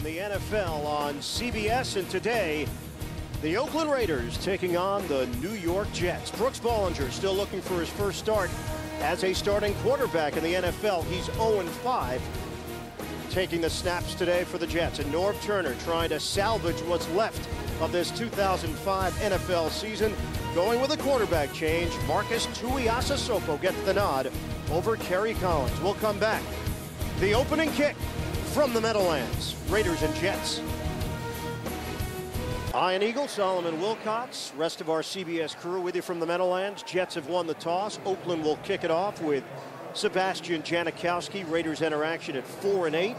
the NFL on CBS, and today the Oakland Raiders taking on the New York Jets. Brooks Bollinger still looking for his first start as a starting quarterback in the NFL. He's 0-5, taking the snaps today for the Jets. And Norv Turner trying to salvage what's left of this 2005 NFL season, going with a quarterback change. Marcus Tuiasosopo gets the nod over Kerry Collins. We'll come back. The opening kick from the Meadowlands. Raiders and Jets. Ian Eagle, Solomon Wilcox, rest of our CBS crew with you from the Meadowlands. Jets have won the toss. Oakland will kick it off with Sebastian Janikowski. Raiders enter action at 4-8.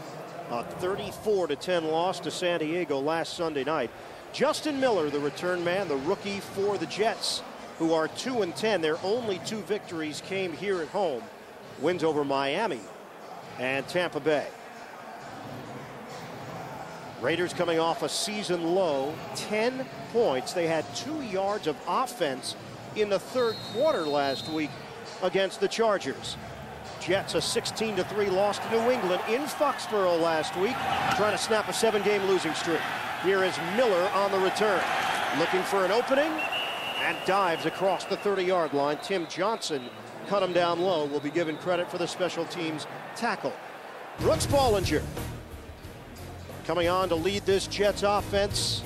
A 34-10 loss to San Diego last Sunday night. Justin Miller, the return man, the rookie for the Jets, who are 2-10. Their only two victories came here at home. Wins over Miami and Tampa Bay. Raiders coming off a season low, 10 points. They had 2 yards of offense in the third quarter last week against the Chargers. Jets a 16-3 loss to New England in Foxborough last week, trying to snap a 7-game losing streak. Here is Miller on the return, looking for an opening, and dives across the 30-yard line. Tim Johnson cut him down low. Will be given credit for the special teams tackle. Brooks Bollinger coming on to lead this Jets offense.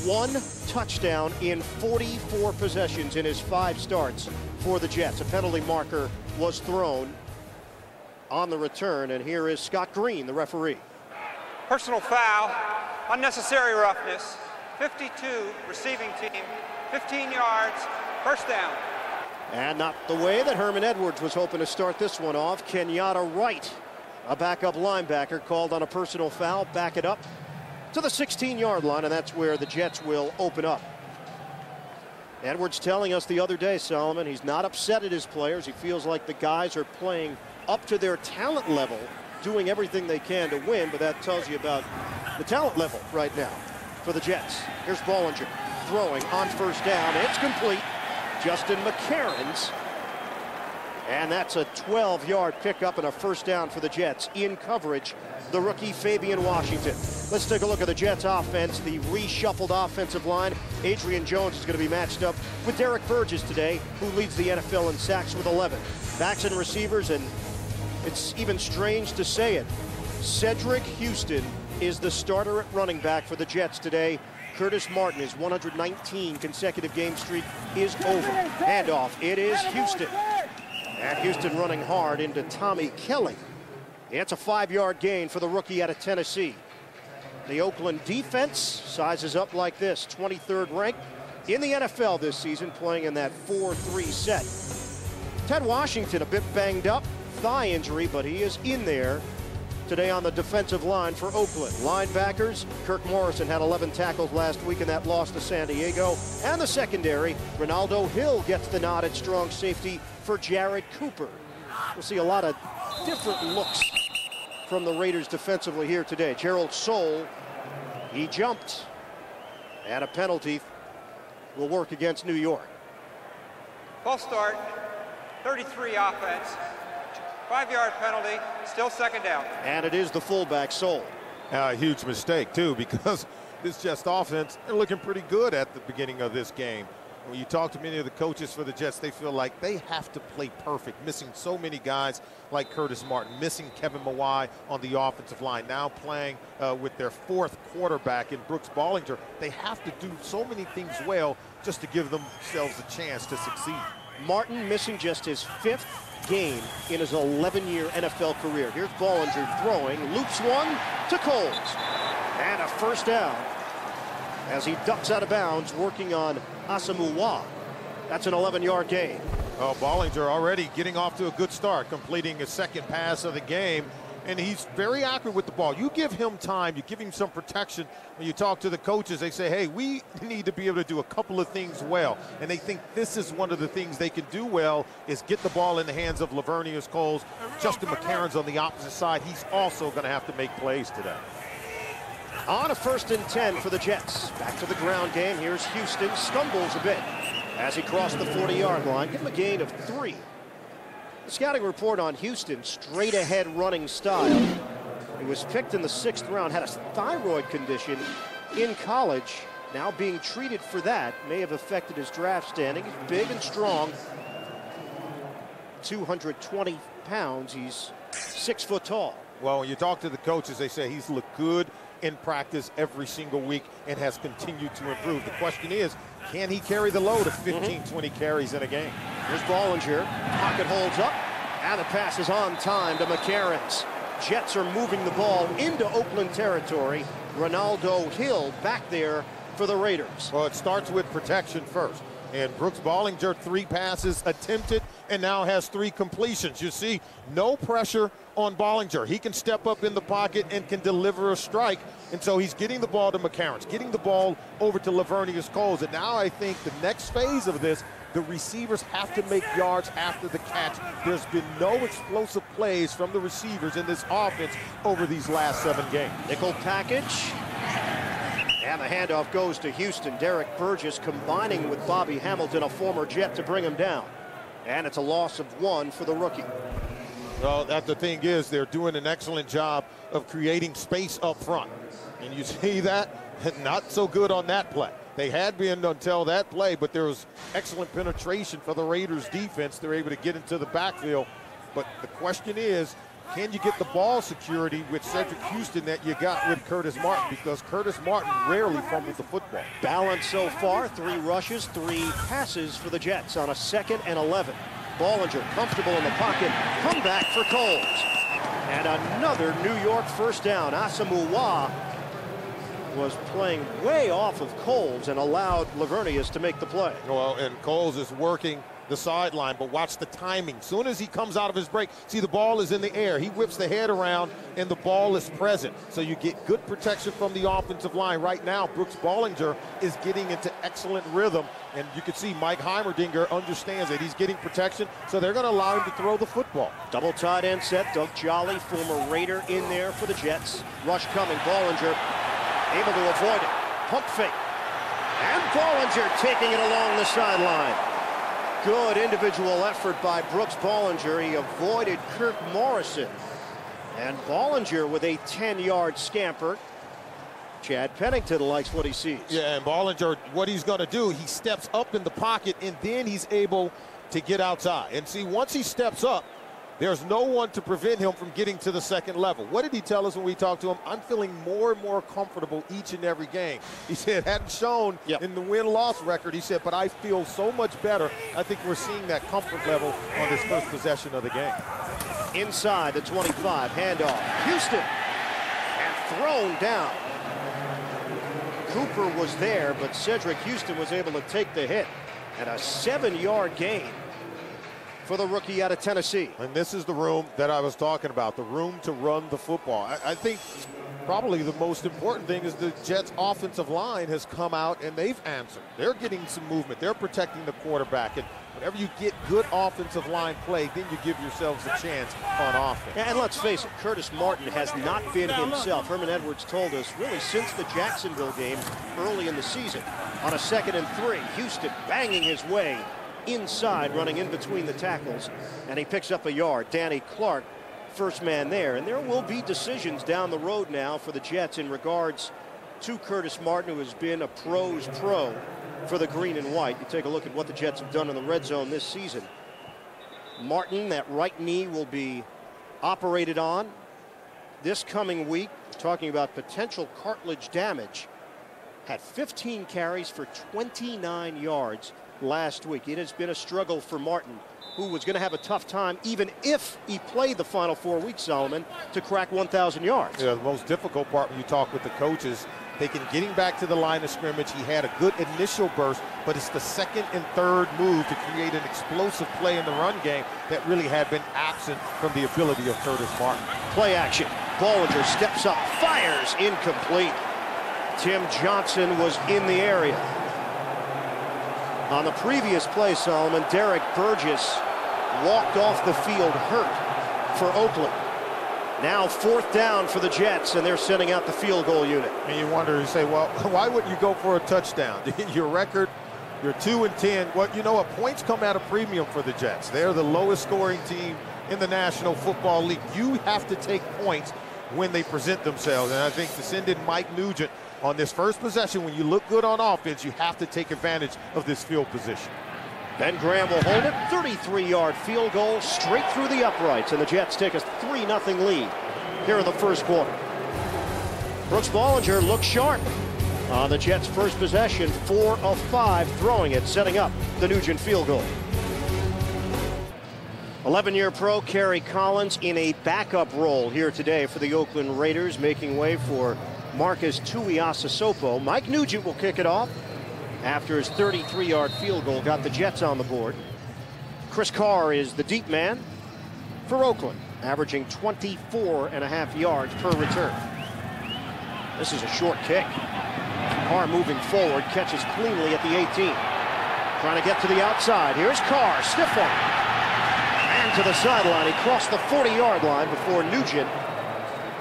1 touchdown in 44 possessions in his 5 starts for the Jets. A penalty marker was thrown on the return, and here is Scott Green, the referee. Personal foul, unnecessary roughness, 52 receiving team, 15 yards, first down. And not the way that Herman Edwards was hoping to start this one off. Kenyatta Wright, a backup linebacker, called on a personal foul. Back it up to the 16-yard line, and that's where the Jets will open up. Edwards telling us the other day, Solomon, he's not upset at his players. He feels like the guys are playing up to their talent level, doing everything they can to win, but that tells you about the talent level right now for the Jets. Here's Bollinger throwing on first down. It's complete. Justin McCarron's. And that's a 12-yard pickup and a first down for the Jets. In coverage, the rookie Fabian Washington. Let's take a look at the Jets offense, the reshuffled offensive line. Adrian Jones is going to be matched up with Derek Burgess today, who leads the NFL in sacks with 11. Backs and receivers, and it's even strange to say it, Cedric Houston is the starter at running back for the Jets today. Curtis Martin, his 119 consecutive game streak is over. Handoff, it is Houston. And Houston running hard into Tommy Kelly. It's a 5-yard gain for the rookie out of Tennessee. The Oakland defense sizes up like this, 23rd ranked in the NFL this season, playing in that 4-3 set. Ted Washington a bit banged up, thigh injury, but he is in there today on the defensive line for Oakland. Linebackers, Kirk Morrison had 11 tackles last week in that loss to San Diego. And the secondary, Ronaldo Hill gets the nod at strong safety for Jared Cooper. We'll see a lot of different looks from the Raiders defensively here today. Gerald Soule, he jumped, and a penalty will work against New York. False start, 33 offense, 5-yard penalty, still second down. And it is the fullback, Soule. A huge mistake, too, because this Jets offense, they're looking pretty good at the beginning of this game. When you talk to many of the coaches for the Jets, they feel like they have to play perfect, missing so many guys like Curtis Martin, missing Kevin Mawai on the offensive line, now playing with their 4th quarterback in Brooks Bollinger. They have to do so many things well just to give themselves a chance to succeed. Martin missing just his 5th game in his 11-year NFL career. Here's Bollinger throwing, loops one to Coles. And a first down as he ducks out of bounds, working on Asamoah. That's an 11-yard gain. Oh, Bollinger already getting off to a good start, completing his 2nd pass of the game. And he's very accurate with the ball. You give him time, you give him some protection. When you talk to the coaches, they say, hey, we need to be able to do a couple of things well. And they think this is one of the things they can do well, is get the ball in the hands of Lavernius Coles. Justin McCarron's on the opposite side. He's also going to have to make plays today. On a 1st and 10 for the Jets. Back to the ground game. Here's Houston. Stumbles a bit as he crossed the 40-yard line. Give him a gain of 3. The scouting report on Houston, straight ahead running style. He was picked in the 6th round, had a thyroid condition in college. Now being treated for that may have affected his draft standing. He's big and strong. 220 pounds. He's 6 foot tall. Well, when you talk to the coaches, they say he's looked good in practice every single week and has continued to improve. The question is, can he carry the load of 15, 20 carries in a game? Here's Bollinger. Pocket holds up, and the pass is on time to McCarons. Jets are moving the ball into Oakland territory. Ronaldo Hill back there for the Raiders. Well, it starts with protection first. And Brooks Bollinger, 3 passes attempted and now has 3 completions. You see, no pressure on Bollinger. He can step up in the pocket and can deliver a strike. And so he's getting the ball to McCarons, getting the ball over to Laveranues Coles. And now I think the next phase of this, the receivers have to make yards after the catch. There's been no explosive plays from the receivers in this offense over these last 7 games. Nickel package. And the handoff goes to Houston. Derek Burgess combining with Bobby Hamilton, a former Jet, to bring him down. And it's a loss of 1 for the rookie. Well, the thing is, they're doing an excellent job of creating space up front. And you see that? Not so good on that play. They had been until that play, but there was excellent penetration for the Raiders defense. They're able to get into the backfield. But the question is, can you get the ball security with Cedric Houston that you got with Curtis Martin? Because Curtis Martin rarely fumbled the football. Balance so far, 3 rushes, 3 passes for the Jets on a 2nd and 11. Bollinger comfortable in the pocket. Comeback for Coles. And another New York first down. Asamoah was playing way off of Coles and allowed Laveranues to make the play. Well, and Coles is working the sideline, but watch the timing. Soon as he comes out of his break, see, the ball is in the air. He whips the head around, and the ball is present. So you get good protection from the offensive line. Right now, Brooks Bollinger is getting into excellent rhythm, and you can see Mike Heimerdinger understands that he's getting protection, so they're going to allow him to throw the football. Double tight end set. Doug Jolly, former Raider, in there for the Jets. Rush coming. Bollinger able to avoid it. Pump fake. And Bollinger taking it along the sideline. Good individual effort by Brooks Bollinger. He avoided Kirk Morrison. And Bollinger with a 10-yard scamper. Chad Pennington likes what he sees. Yeah, and Bollinger, what he's going to do, he steps up in the pocket, and then he's able to get outside. And see, once he steps up, there's no one to prevent him from getting to the 2nd level. What did he tell us when we talked to him? I'm feeling more and more comfortable each and every game. He said, hadn't shown in the win-loss record. He said, but I feel so much better. I think we're seeing that comfort level on this first possession of the game. Inside the 25, handoff. Houston, and thrown down. Cooper was there, but Cedric Houston was able to take the hit. And a 7-yard gain for the rookie out of Tennessee. And this is the room that I was talking about, the room to run the football. I think probably the most important thing is the Jets' offensive line has come out and they've answered. They're getting some movement. They're protecting the quarterback. And whenever you get good offensive line play, then you give yourselves a chance on offense. And let's face it, Curtis Martin has not been himself. Herman Edwards told us really since the Jacksonville game early in the season. On a 2nd and 3, Houston banging his way inside, running in between the tackles, and he picks up a yard. Danny Clark, first man there, and there will be decisions down the road now for the Jets in regards to Curtis Martin, who has been a pro's pro for the green and white. You take a look at what the Jets have done in the red zone this season. Martin, that right knee will be operated on this coming week. Talking about potential cartilage damage. Had 15 carries for 29 yards last week. It has been a struggle for Martin, who was going to have a tough time, even if he played the final 4 weeks, Solomon, to crack 1,000 yards. Yeah, the most difficult part when you talk with the coaches, getting back to the line of scrimmage. He had a good initial burst, but it's the 2nd and 3rd move to create an explosive play in the run game that really had been absent from the ability of Curtis Martin. Play action. Bollinger steps up, fires, incomplete. Tim Johnson was in the area. On the previous play, Solomon, Derek Burgess walked off the field hurt for Oakland. Now 4th down for the Jets, and they're sending out the field goal unit. And you wonder, you say, well, why wouldn't you go for a touchdown? Your record, you're 2-10. Well, you know what? Points come at a premium for the Jets. They're the lowest scoring team in the National Football League. You have to take points when they present themselves. And I think to send in Mike Nugent on this first possession, when you look good on offense, you have to take advantage of this field position. Ben Graham will hold it. 33-yard field goal straight through the uprights, and the Jets take a 3-0 lead here in the first quarter. Brooks Bollinger looks sharp on the Jets' first possession, 4 of 5 throwing it, setting up the Nugent field goal. 11-year pro Kerry Collins in a backup role here today for the Oakland Raiders, making way for Marcus Tuiasosopo. Mike Nugent will kick it off after his 33-yard field goal got the Jets on the board. Chris Carr is the deep man for Oakland, averaging 24.5 yards per return. This is a short kick. Carr moving forward, catches cleanly at the 18. Trying to get to the outside. Here's Carr, stiff arm. And to the sideline. He crossed the 40-yard line before Nugent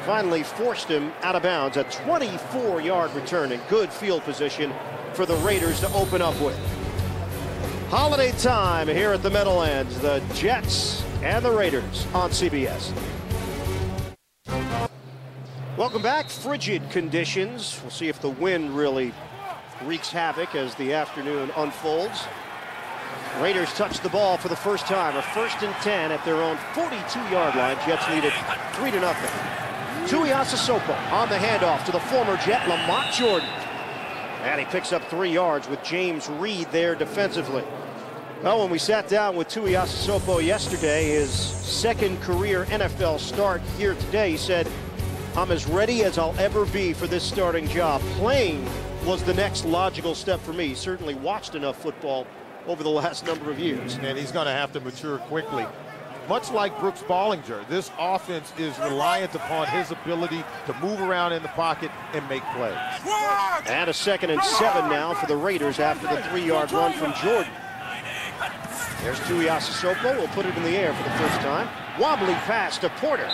finally forced him out of bounds. A 24-yard return in good field position for the Raiders to open up with. Holiday time here at the Meadowlands. The Jets and the Raiders on CBS. Welcome back. Frigid conditions. We'll see if the wind really wreaks havoc as the afternoon unfolds. Raiders touch the ball for the first time. A 1st and 10 at their own 42-yard line. Jets lead it 3-0. Tuiasosopo on the handoff to the former Jet, Lamont Jordan. And he picks up 3 yards with James Reed there defensively. Well, when we sat down with Tuiasosopo yesterday, his second career NFL start here today, he said, "I'm as ready as I'll ever be for this starting job. Playing was the next logical step for me." He certainly watched enough football over the last number of years. And he's going to have to mature quickly. Much like Brooks Bollinger, this offense is reliant upon his ability to move around in the pocket and make plays. And a 2nd and 7 now for the Raiders after the 3-yard run from Jordan. There's Tuiasosopo. Will put it in the air for the first time. Wobbly pass to Porter.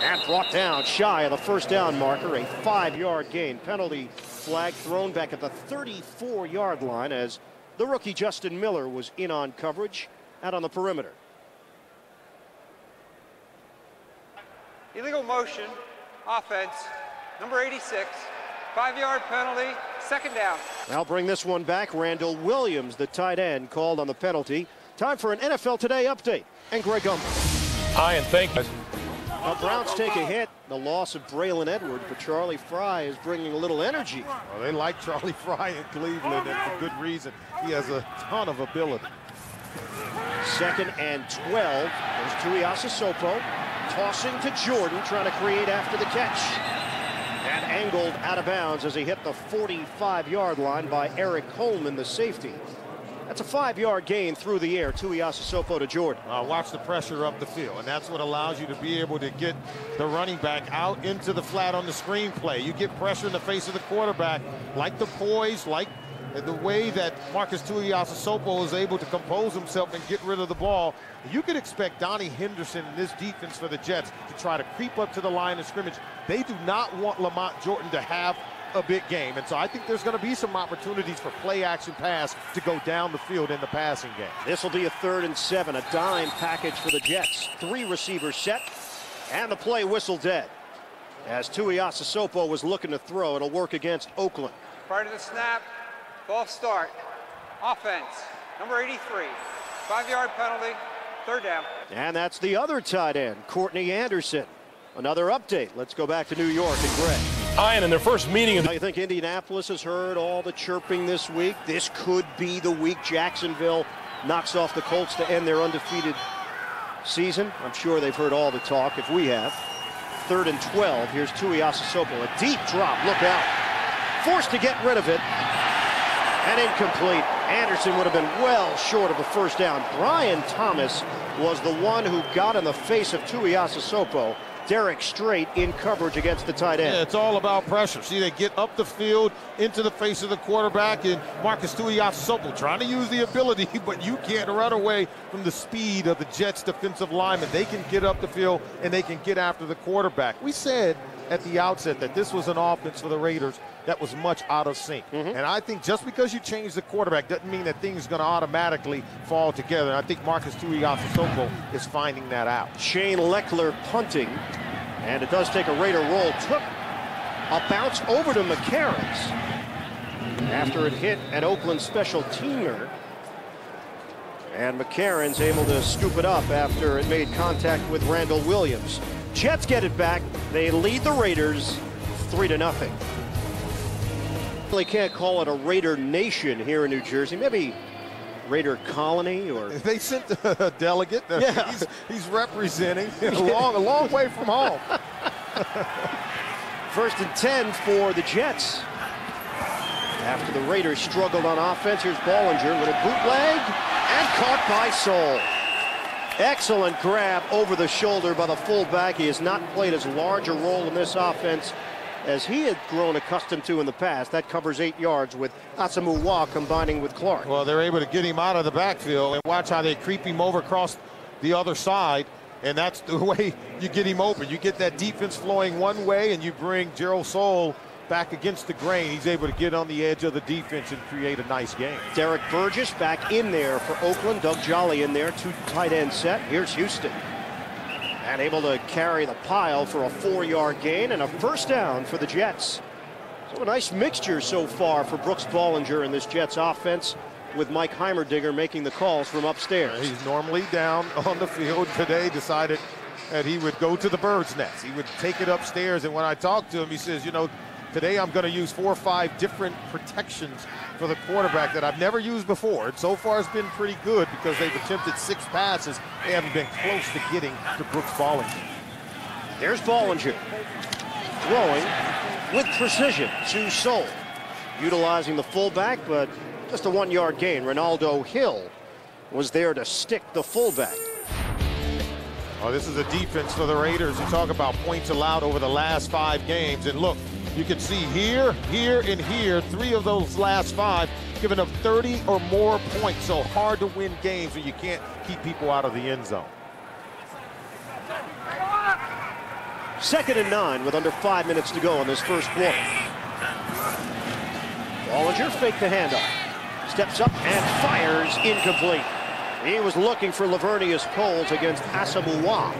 And brought down shy of the first down marker. A 5-yard gain. Penalty flag thrown back at the 34-yard line as the rookie Justin Miller was in on coverage out on the perimeter. Illegal motion, offense, number 86, 5-yard penalty, 2nd down. I'll bring this one back. Randall Williams, the tight end, called on the penalty. Time for an NFL Today update. And Greg Gumbel. Hi, and thank you. Now, Browns take a hit. The loss of Braylon Edwards, but Charlie Fry is bringing a little energy. Well, they like Charlie Fry in Cleveland, and for good reason. He has a ton of ability. 2nd and 12. There's Tuiasosopo tossing to Jordan, trying to create after the catch. And angled out of bounds as he hit the 45-yard line by Eric Coleman, the safety. That's a 5-yard gain through the air. Tuiasosopo to Jordan. Watch the pressure up the field, and that's what allows you to be able to get the running back out into the flat on the screen play. You get pressure in the face of the quarterback, like the poise, like the way that Marcus Tuiasosopo is able to compose himself and get rid of the ball. You could expect Donnie Henderson in this defense for the Jets to try to creep up to the line of scrimmage. They do not want Lamont Jordan to have a big game, and so I think there's going to be some opportunities for play action pass to go down the field in the passing game. This will be a 3rd and 7, a dime package for the Jets. 3 receivers set, and the play whistle dead. As Tuiasosopo was looking to throw, it'll work against Oakland. Prior to the snap, ball start, offense, number 83, 5-yard penalty, 3rd down. And that's the other tight end, Courtney Anderson. Another update. Let's go back to New York and Greg. Ian, in their first meeting. I think Indianapolis has heard all the chirping this week. This could be the week Jacksonville knocks off the Colts to end their undefeated season. I'm sure they've heard all the talk, if we have. 3rd and 12. Here's Tuiasosopo. A deep drop. Look out. Forced to get rid of it. And incomplete. Anderson would have been well short of a first down. Brian Thomas was the one who got in the face of Tuiasosopo. Derek Strait in coverage against the tight end. Yeah, it's all about pressure. See, they get up the field into the face of the quarterback, and Marcus Tuiasosopo trying to use the ability, but you can't run away from the speed of the Jets defensive linemen. They can get up the field, and they can get after the quarterback. We said at the outset that this was an offense for the Raiders that was much out of sync. And I think just because you change the quarterback doesn't mean that things are going to automatically fall together. And I think Marcus Tuiasosopo is finding that out. Shane Lechler punting. And it does take a Raider roll. Took a bounce over to McCarens after it hit an Oakland special teamer. And McCarens able to scoop it up after it made contact with Randall Williams. Jets get it back. They lead the Raiders 3-0. Really can't call it a Raider nation here in New Jersey. Maybe Raider colony, or they sent a delegate. Yeah. He's representing a long way from home. 1st and 10 for the Jets. After the Raiders struggled on offense, here's Bollinger, little bootleg, and caught by Soule. Excellent grab over the shoulder by the fullback. He has not played as large a role in this offense as he had grown accustomed to in the past. That covers 8 yards with Asamoah combining with Clark. Well, they're able to get him out of the backfield, and watch how they creep him over across the other side, and that's the way you get him open. You get that defense flowing one way, and you bring Gerald Soule back against the grain. He's able to get on the edge of the defense and create a nice game. Derek Burgess back in there for Oakland. Doug Jolly in there, 2 tight end set. Here's Houston. And able to carry the pile for a 4-yard gain and a first down for the Jets. So a nice mixture so far for Brooks Bollinger in this Jets offense, with Mike Heimerdinger making the calls from upstairs. He's normally down on the field. Today decided that he would go to the bird's nest. He would take it upstairs, and when I talked to him, he says, you know, today I'm going to use 4 or 5 different protections for the quarterback that I've never used before. And so far it's been pretty good because they've attempted 6 passes. They haven't been close to getting to Brooks Bollinger. There's Bollinger throwing with precision to Soule, utilizing the fullback, but just a 1-yard gain. Ronaldo Hill was there to stick the fullback. Oh, this is a defense for the Raiders. You talk about points allowed over the last 5 games, and look, you can see here, and here, 3 of those last 5 giving up 30 or more points. So hard to win games when you can't keep people out of the end zone. 2nd and 9 with under 5 minutes to go in this first quarter. Bollinger faked the handoff. Steps up and fires incomplete. He was looking for Lavernius Coles against Asamoah.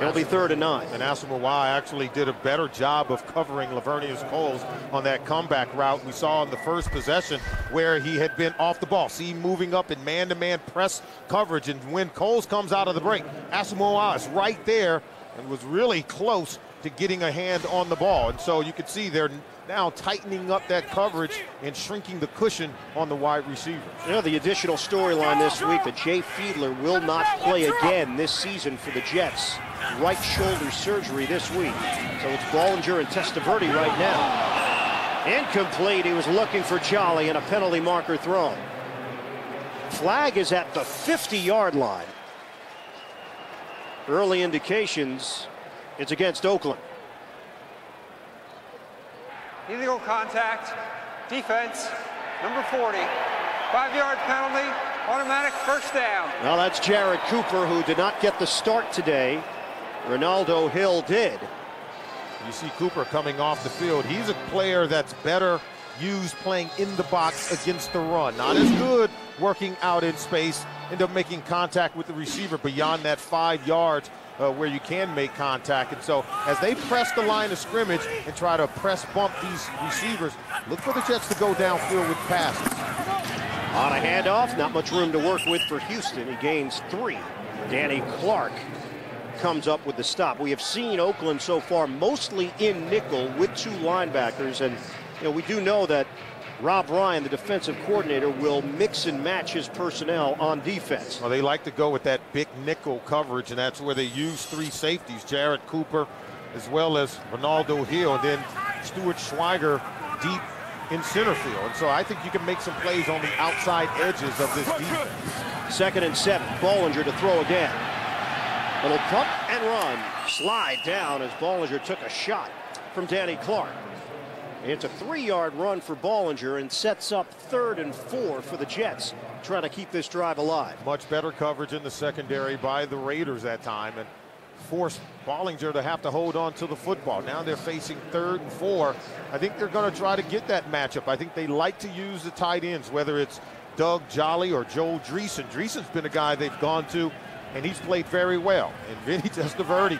It'll be 3rd and 9. And Asamoah actually did a better job of covering Lavernius Coles on that comeback route we saw in the first possession where he had been off the ball. See him moving up in man-to-man press coverage, and when Coles comes out of the break, Asamoah is right there and was really close to getting a hand on the ball. And so you can see they're now tightening up that coverage and shrinking the cushion on the wide receivers. You know, the additional storyline this week that Jay Fiedler will not play again this season for the Jets. Right shoulder surgery this week. So it's Bollinger and Testaverde right now. Incomplete. He was looking for Jolly, and a penalty marker thrown. Flag is at the 50-yard line. Early indications it's against Oakland. Illegal contact, defense, number 40, 5-yard penalty, automatic first down. Well, that's Jared Cooper, who did not get the start today. Ronaldo Hill did. You see Cooper coming off the field. He's a player that's better used playing in the box against the run. Not as good working out in space, end up making contact with the receiver beyond that 5 yards where you can make contact. And so as they press the line of scrimmage and try to press bump these receivers, look for the Jets to go downfield with passes. On a handoff, not much room to work with for Houston. He gains 3. Danny Clark comes up with the stop. We have seen Oakland so far mostly in nickel with 2 linebackers, and you know, we do know that Rob Ryan, the defensive coordinator, will mix and match his personnel on defense. Well, they like to go with that big nickel coverage, and that's where they use 3 safeties, Jared Cooper as well as Ronaldo Hill, and then Stuart Schweiger deep in center field. And so I think you can make some plays on the outside edges of this defense. 2nd and 7, Bollinger to throw again. Little pump and run. Slide down as Bollinger took a shot from Danny Clark. It's a 3-yard run for Bollinger and sets up 3rd and 4 for the Jets, trying to keep this drive alive. Much better coverage in the secondary by the Raiders that time, and forced Bollinger to have to hold on to the football. Now they're facing 3rd and 4. I think they're going to try to get that matchup. I think they like to use the tight ends, whether it's Doug Jolly or Joel Dreesen. Dreesen's been a guy they've gone to, and he's played very well. And Vinny Testaverde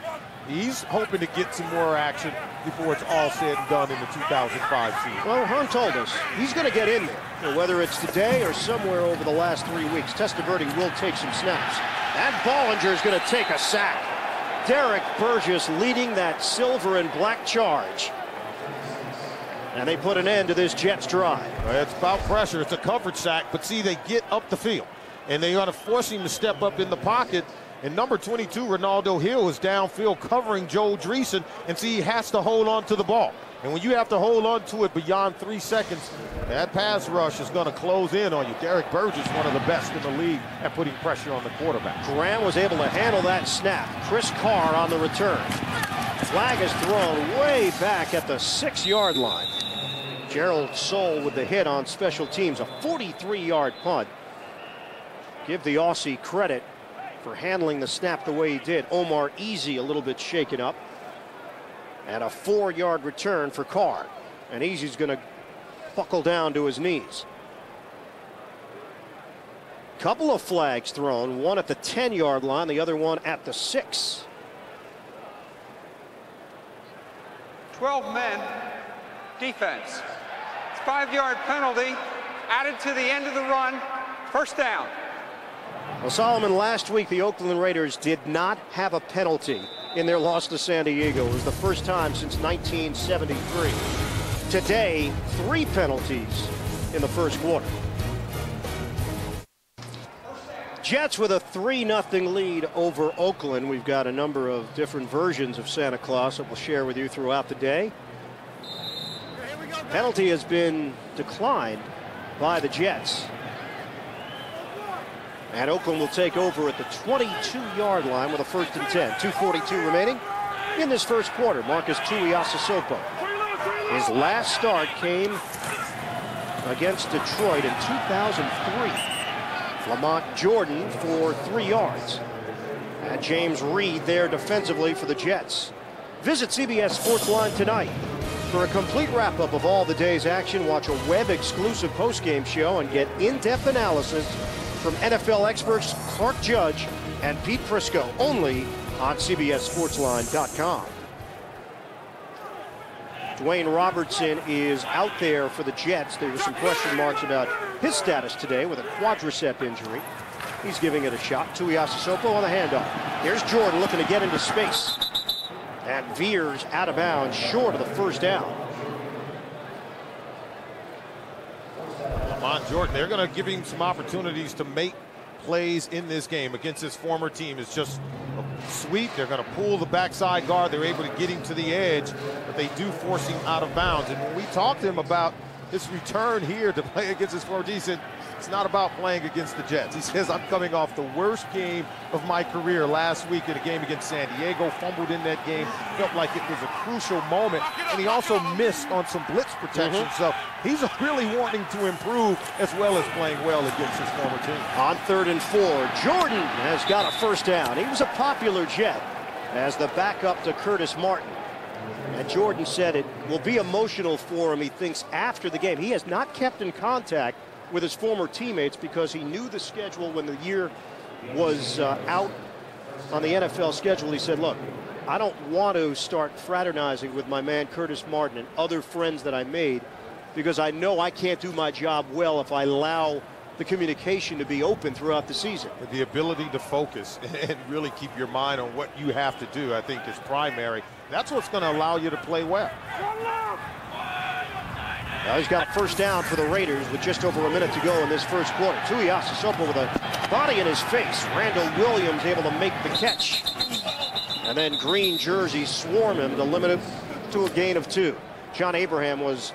He's hoping to get some more action before it's all said and done in the 2005 season. Well, Hunt told us he's going to get in there, whether it's today or somewhere over the last 3 weeks. Testaverde will take some snaps. And Bollinger is going to take a sack. Derek Burgess leading that silver and black charge. And they put an end to this Jets drive. It's about pressure. It's a coverage sack, but see, they get up the field. And they got to force him to step up in the pocket. And number 22, Ronaldo Hill, is downfield covering Joe Dreesen. And see, he has to hold on to the ball. And when you have to hold on to it beyond 3 seconds, that pass rush is going to close in on you. Derek Burgess, one of the best in the league at putting pressure on the quarterback. Graham was able to handle that snap. Chris Carr on the return. Flag is thrown way back at the 6-yard line. Gerald Soule with the hit on special teams, a 43-yard punt. Give the Aussie credit for handling the snap the way he did. Omar Easy a little bit shaken up. And a 4-yard return for Carr. And Easy's going to buckle down to his knees. Couple of flags thrown, one at the 10-yard line, the other one at the 6. 12 men, defense. It's 5-yard penalty, added to the end of the run, first down. Well, Solomon, last week the Oakland Raiders did not have a penalty in their loss to San Diego. It was the first time since 1973. Today, 3 penalties in the first quarter. Jets with a 3-0 lead over Oakland. We've got a number of different versions of Santa Claus that we'll share with you throughout the day. Penalty has been declined by the Jets. And Oakland will take over at the 22-yard line with a 1st and 10. 2:42 remaining in this first quarter. Marcus Tuiasosopo. His last start came against Detroit in 2003. Lamont Jordan for 3 yards. And James Reed there defensively for the Jets. Visit CBS Sportsline tonight for a complete wrap-up of all the day's action. Watch a web-exclusive postgame show and get in-depth analysis from NFL experts Clark Judge and Pete Prisco, only on CBSSportsline.com. Dwayne Robertson is out there for the Jets. There were some question marks about his status today with a quadricep injury. He's giving it a shot. Tuiasosopo on the handoff. Here's Jordan looking to get into space. And veers out of bounds short of the first down. Lamont Jordan, they're going to give him some opportunities to make plays in this game against his former team. It's just a sweep. They're going to pull the backside guard. They're able to get him to the edge, but they do force him out of bounds. And when we talked to him about his return here to play against his former team, he said, it's not about playing against the Jets. He says, I'm coming off the worst game of my career last week in a game against San Diego. Fumbled in that game. Felt like it was a crucial moment. And he also missed on some blitz protection. So he's really wanting to improve as well as playing well against his former team. On 3rd and 4, Jordan has got a first down. He was a popular Jet as the backup to Curtis Martin. And Jordan said it will be emotional for him, he thinks, after the game. He has not kept in contact with his former teammates because he knew the schedule when the year was out on the NFL schedule. He said, look, I don't want to start fraternizing with my man Curtis Martin and other friends that I made because I know I can't do my job well if I allow the communication to be open throughout the season. The ability to focus and really keep your mind on what you have to do, I think, is primary. That's what's going to allow you to play well. Now he's got first down for the Raiders with just over a minute to go in this first quarter. Tuiasosopo with a body in his face. Randall Williams able to make the catch. And then green jerseys swarm him to limit him to a gain of 2. John Abraham was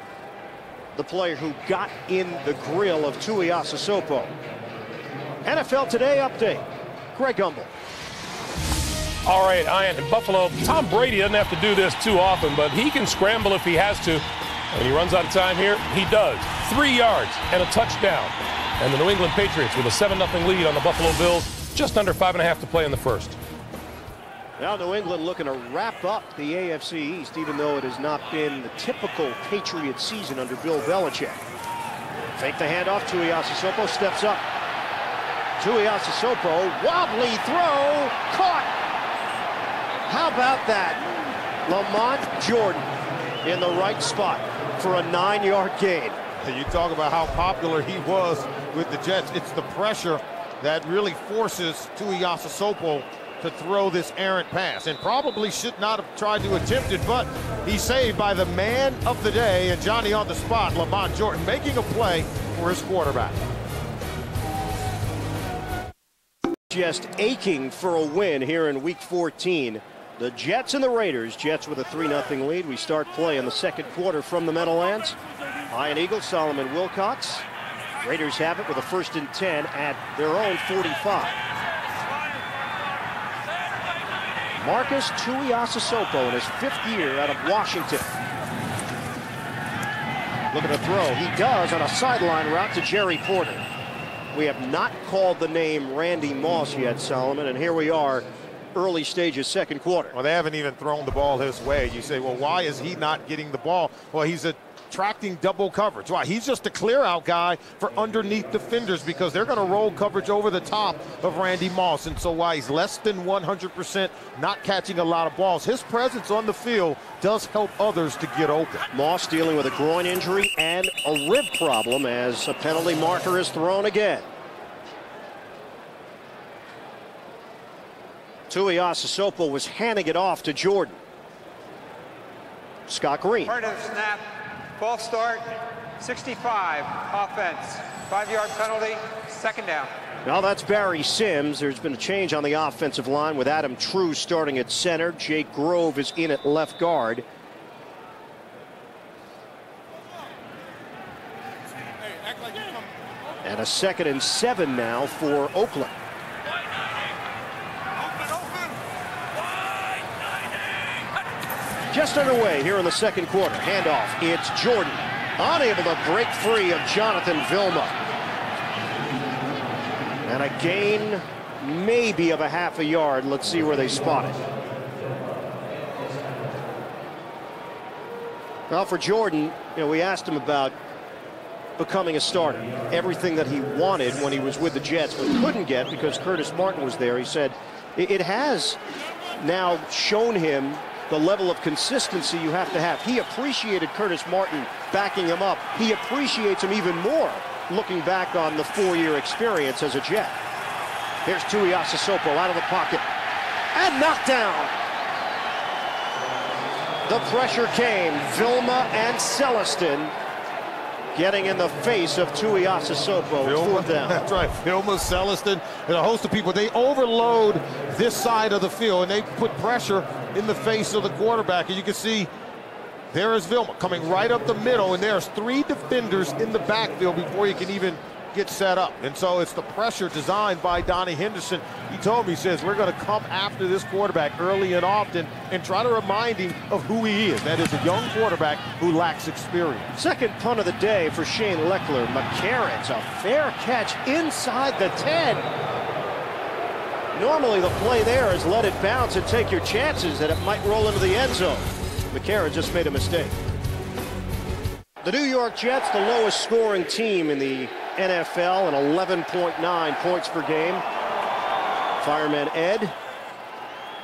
the player who got in the grill of Tuiasosopo. NFL Today update. Greg Gumbel. All right, Ian, in Buffalo, Tom Brady doesn't have to do this too often, but he can scramble if he has to. When he runs out of time here, he does. 3 yards and a touchdown. And the New England Patriots with a 7-0 lead on the Buffalo Bills. Just under 5.5 to play in the first. Now New England looking to wrap up the AFC East, even though it has not been the typical Patriot season under Bill Belichick. Fake the handoff. Tuiasosopo steps up. Tuiasosopo, wobbly throw, caught. How about that? Lamont Jordan in the right spot for a 9-yard gain. You talk about how popular he was with the Jets. It's the pressure that really forces Tuiasosopo to throw this errant pass, and probably should not have tried to attempt it, but he's saved by the man of the day, and Johnny on the spot, Lamont Jordan, making a play for his quarterback. Just aching for a win here in Week 14. The Jets and the Raiders. Jets with a 3-0 lead. We start play in the second quarter from the Meadowlands. Iron Eagle, Solomon Wilcox. Raiders have it with a 1st and 10 at their own 45. Marcus Tuiasosopo in his 5th year out of Washington. Looking to throw. He does on a sideline route to Jerry Porter. We have not called the name Randy Moss yet, Solomon, and here we are, early stages, second quarter. Well, they haven't even thrown the ball his way. You say, well, why is he not getting the ball? Well, he's attracting double coverage. Why? He's just a clear-out guy for underneath defenders because they're going to roll coverage over the top of Randy Moss. And so while he's less than 100% not catching a lot of balls, his presence on the field does help others to get open. Moss dealing with a groin injury and a rib problem as a penalty marker is thrown again. Tuiasosopo was handing it off to Jordan. Scott Green. Part of the snap, false start, 65, offense, 5-yard penalty, 2nd down. Now that's Barry Sims. There's been a change on the offensive line with Adam True starting at center. Jake Grove is in at left guard. And a 2nd and 7 now for Oakland. Just underway here in the second quarter. Handoff. It's Jordan. Unable to break free of Jonathan Vilma. And a gain maybe of a half a yard. Let's see where they spot it. Well, for Jordan, we asked him about becoming a starter. Everything that he wanted when he was with the Jets but couldn't get because Curtis Martin was there. He said it has now shown him the level of consistency you have to have. He appreciated Curtis Martin backing him up. He appreciates him even more looking back on the 4-year experience as a Jet. Here's Tuiasosopo out of the pocket and knocked down. The pressure came. Vilma and Celestin getting in the face of Tuiasosopo. 4th down. That's right. Vilma, Celestin, and a host of people. They overload this side of the field, and they put pressure in the face of the quarterback. And you can see there is Vilma coming right up the middle, and there's 3 defenders in the backfield before you can even get set up. And so it's the pressure designed by Donnie Henderson. He told me, he says, we're going to come after this quarterback early and often and try to remind him of who he is. That is a young quarterback who lacks experience. Second punt of the day for Shane Leckler. McCarron's a fair catch inside the 10. Normally the play there is let it bounce and take your chances that it might roll into the end zone. McCarron just made a mistake. The New York Jets, the lowest scoring team in the NFL, and 11.9 points per game. Fireman Ed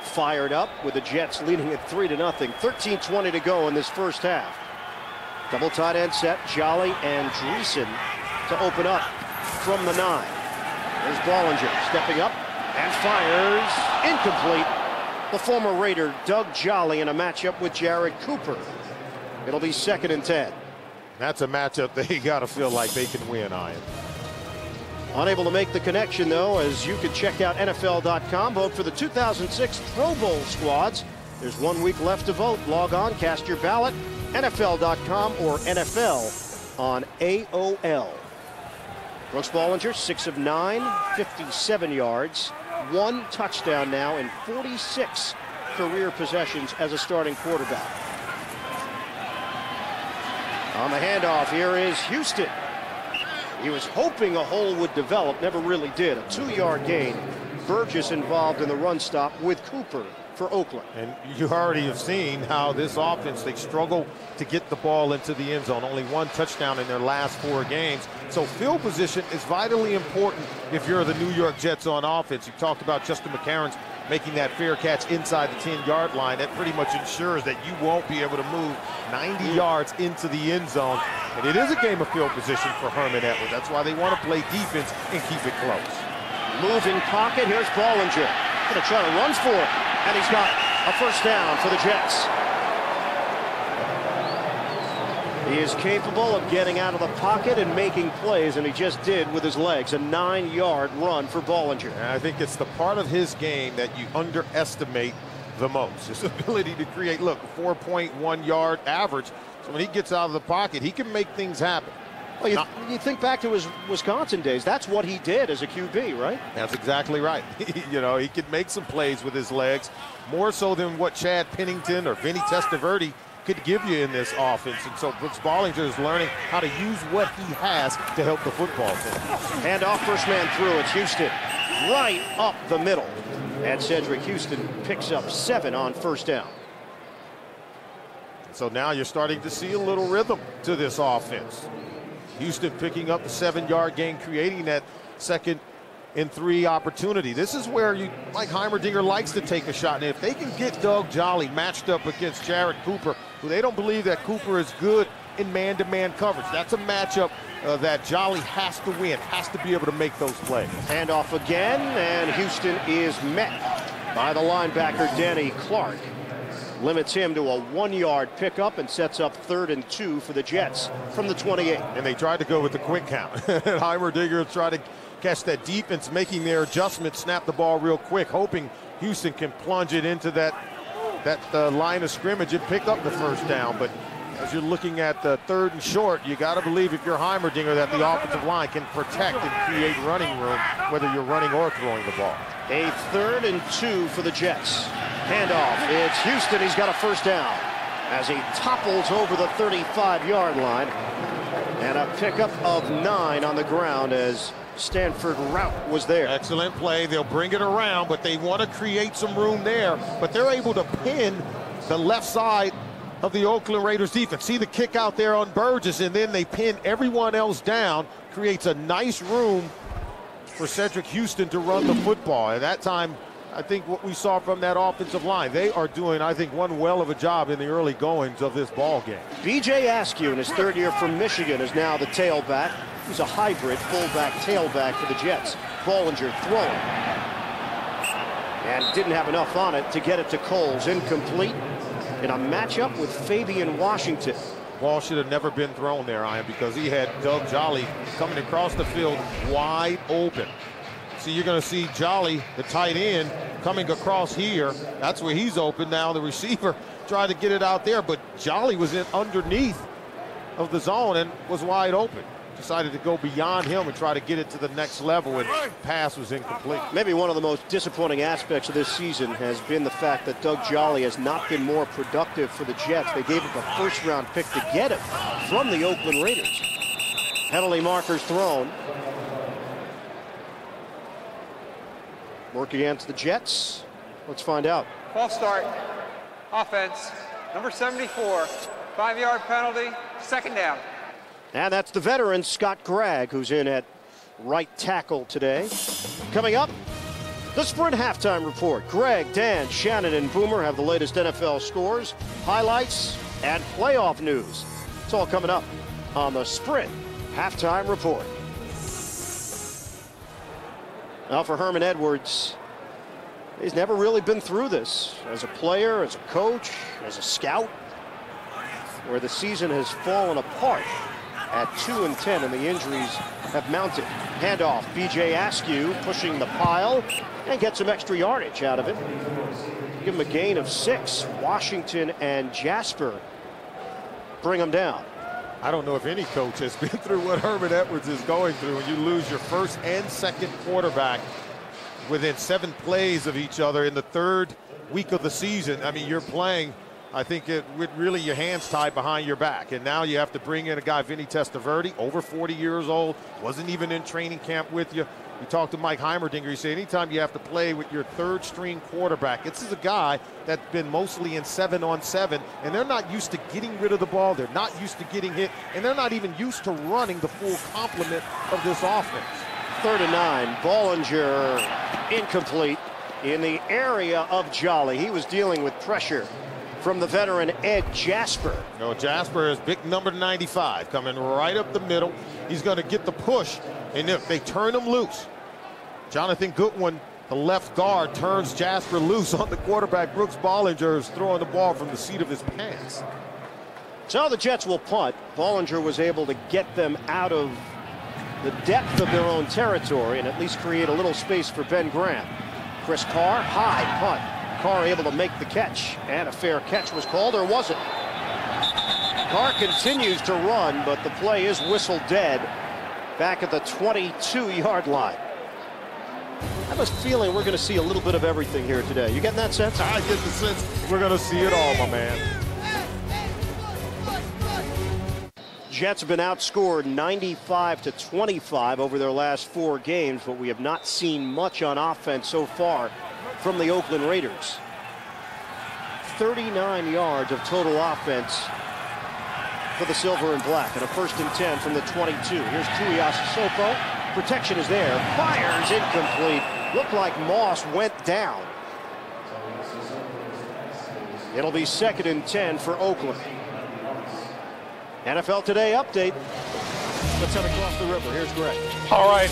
fired up with the Jets leading at 3-0. 13:20 to go in this first half. Double tight end set, Jolly and Dreesen to open up from the 9. There's Bollinger stepping up and fires. Incomplete. The former Raider Doug Jolly in a matchup with Jared Cooper. It'll be 2nd and 10. That's a matchup they got to feel like they can win, Ian. Unable to make the connection, though, as you can check out NFL.com. Vote for the 2006 Pro Bowl squads. There's 1 week left to vote. Log on, cast your ballot. NFL.com or NFL on AOL. Brooks Bollinger, 6 of 9, 57 yards. 1 touchdown now in 46 career possessions as a starting quarterback. On the handoff, here is Houston. He was hoping a hole would develop, never really did. A 2-yard gain. Burgess involved in the run stop with Cooper for Oakland. And you already have seen how this offense, they struggle to get the ball into the end zone. Only 1 touchdown in their last 4 games. So field position is vitally important if you're the New York Jets on offense. You talked about Justin McCarron's making that fair catch inside the 10-yard line. That pretty much ensures that you won't be able to move 90 yards into the end zone. And it is a game of field position for Herman Edwards. That's why they want to play defense and keep it close. Moving pocket, here's Bollinger. Gonna try to run for it, and he's got a first down for the Jets. He is capable of getting out of the pocket and making plays, and he just did with his legs. A 9-yard run for Bollinger. And I think it's the part of his game that you underestimate the most. His ability to create, look, a 4.1 yard average. So when he gets out of the pocket, he can make things happen. Well, you think back to his Wisconsin days, that's what he did as a QB, right? That's exactly right. You know, he could make some plays with his legs, more so than what Chad Pennington or Vinny Testaverde could give you in this offense. And so Brooks Bollinger is learning how to use what he has to help the football team. Hand off, first man through. It's Houston right up the middle. And Cedric Houston picks up 7 on first down. So now you're starting to see a little rhythm to this offense. Houston picking up the 7-yard gain, creating that 2nd and 3 opportunity. This is where Mike Heimerdinger likes to take a shot. And if they can get Doug Jolly matched up against Jared Cooper, who they don't believe that Cooper is good in man-to-man coverage, that's a matchup that Jolly has to win, has to be able to make those plays. Hand off again, and Houston is met by the linebacker Danny Clark. Limits him to a 1-yard pickup and sets up 3rd and 2 for the Jets from the 28. And they tried to go with the quick count. Heimerdinger tried to catch that defense, making their adjustment, snap the ball real quick, hoping Houston can plunge it into that line of scrimmage and pick up the first down. But as you're looking at the 3rd and short, you got to believe if you're Heimerdinger that the offensive line can protect and create running room, whether you're running or throwing the ball. A 3rd and 2 for the Jets. Handoff. It's Houston. He's got a first down as he topples over the 35-yard line. And a pickup of 9 on the ground as Stanford Routt was there. Excellent play. They'll bring it around, but they want to create some room there. But they're able to pin the left side of the Oakland Raiders defense. See the kick out there on Burgess, and then they pin everyone else down. Creates a nice room for Cedric Houston to run the football. At that time, I think what we saw from that offensive line, they are doing, I think, one well of a job in the early goings of this ball game. B.J. Askew, in his 3rd year from Michigan, is now the tailback. He's a hybrid fullback tailback for the Jets. Bollinger throwing. And didn't have enough on it to get it to Coles. Incomplete in a matchup with Fabian Washington. Ball should have never been thrown there, Ian, because he had Doug Jolly coming across the field wide open. So you're going to see Jolly, the tight end, coming across here. That's where he's open now. The receiver tried to get it out there, but Jolly was in underneath of the zone and was wide open. Decided to go beyond him and try to get it to the next level, and pass was incomplete. Maybe one of the most disappointing aspects of this season has been the fact that Doug Jolly has not been more productive for the Jets. They gave up a 1st-round pick to get him from the Oakland Raiders. Penalty markers thrown. Work against the Jets. Let's find out. False start. Offense. Number 74. 5-yard penalty. 2nd down. And that's the veteran Scott Gregg, who's in at right tackle today. Coming up, the Sprint halftime report. Greg, Dan, Shannon, and Boomer have the latest NFL scores, highlights, and playoff news. It's all coming up on the Sprint halftime report. Now for Herman Edwards, he's never really been through this as a player, as a coach, as a scout, where the season has fallen apart at 2-10, and the injuries have mounted. Handoff, B.J. Askew pushing the pile and get some extra yardage out of it. Give him a gain of 6. Washington and Jasper bring him down. I don't know if any coach has been through what Herman Edwards is going through when you lose your 1st and 2nd quarterback within 7 plays of each other in the 3rd week of the season. I mean, you're playing, I think, with really your hands tied behind your back. And now you have to bring in a guy, Vinny Testaverde, over 40 years old, wasn't even in training camp with you. You talk to Mike Heimerdinger, you say anytime you have to play with your 3rd-string quarterback, this is a guy that's been mostly in 7-on-7, and they're not used to getting rid of the ball, they're not used to getting hit, and they're not even used to running the full complement of this offense. 3rd and 9, Bollinger incomplete. in the area of Jolly. He was dealing with pressure from the veteran Ed Jasper. No, Jasper is big number 95 coming right up the middle. He's going to get the push, and if they turn him loose, Jonathan Goodwin, the left guard, turns Jasper loose on the quarterback. Brooks Bollinger is throwing the ball from the seat of his pants. So the Jets will punt. Bollinger was able to get them out of the depth of their own territory and at least create a little space for Ben Graham. Chris Carr, high punt. Carr able to make the catch, and a fair catch was called, or was it? Carr continues to run, but the play is whistled dead back at the 22-yard line. I have a feeling we're going to see a little bit of everything here today. You getting that sense? I get the sense we're going to see it all, my man. Jets have been outscored 95-25 over their last 4 games, but we have not seen much on offense so far from the Oakland Raiders. 39 yards of total offense for the silver and black, and a 1st and 10 from the 22. Here's Tuiasosopo. Protection is there. Fires incomplete. Looked like Moss went down. It'll be 2nd and 10 for Oakland. NFL Today update. Let's head across the river. Here's Greg. All right.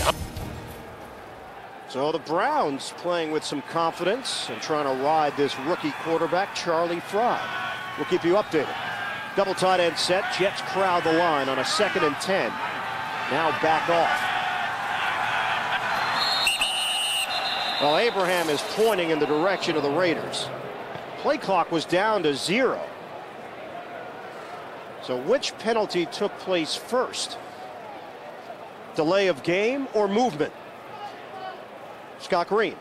So the Browns playing with some confidence and trying to ride this rookie quarterback, Charlie Frye. We'll keep you updated. Double tight end set. Jets crowd the line on a 2nd and 10. Now back off. Well, Abraham is pointing in the direction of the Raiders. Play clock was down to 0. So which penalty took place first? Delay of game or movement? Scott Green.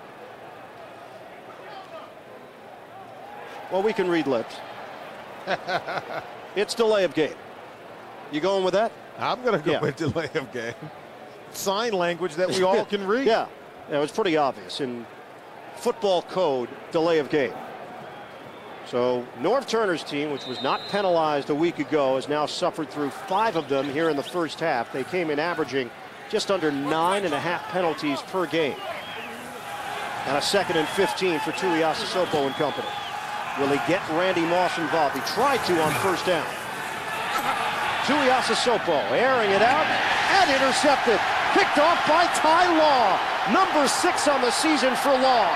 Well, we can read lips. It's delay of game. You going with that? I'm going to go with delay of game. Sign language that we all can read. Yeah, it was pretty obvious. In football code, delay of game. So Norv Turner's team, which was not penalized a week ago, has now suffered through 5 of them here in the first half. They came in averaging just under 9.5 penalties per game. And a 2nd and 15 for Tuiasosopo and company. Will he get Randy Moss involved? He tried to on 1st down. Tuiasosopo airing it out and intercepted. Picked off by Ty Law. Number 6 on the season for Law.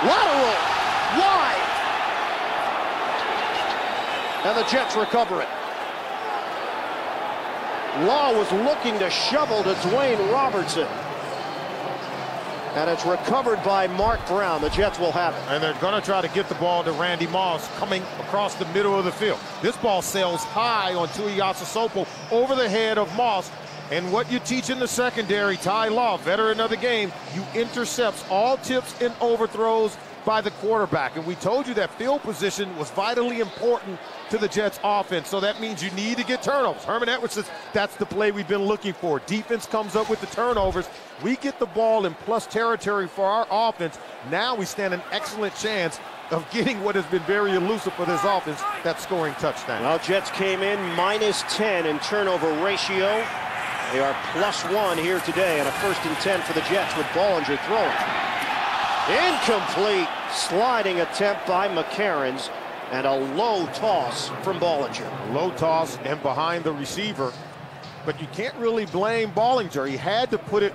Lateral. Wide. And the Jets recover it. Law was looking to shovel to Dwayne Robertson. And it's recovered by Mark Brown. The Jets will have it. And they're going to try to get the ball to Randy Moss coming across the middle of the field. This ball sails high on Tuiasosopo over the head of Moss. And what you teach in the secondary, Ty Law, veteran of the game, you intercepts all tips and overthrows by the quarterback. And we told you that field position was vitally important to the Jets offense. So that means you need to get turnovers. Herman Edwards says that's the play we've been looking for. Defense comes up with the turnovers. We get the ball in plus territory for our offense. Now we stand an excellent chance of getting what has been very elusive for this offense, that scoring touchdown. Well, Jets came in -10 in turnover ratio. They are +1 here today, and a 1st and 10 for the Jets with Bollinger throwing. Incomplete. Sliding attempt by McCarrons, and a low toss from Bollinger. Low toss and behind the receiver, but you can't really blame Bollinger. He had to put it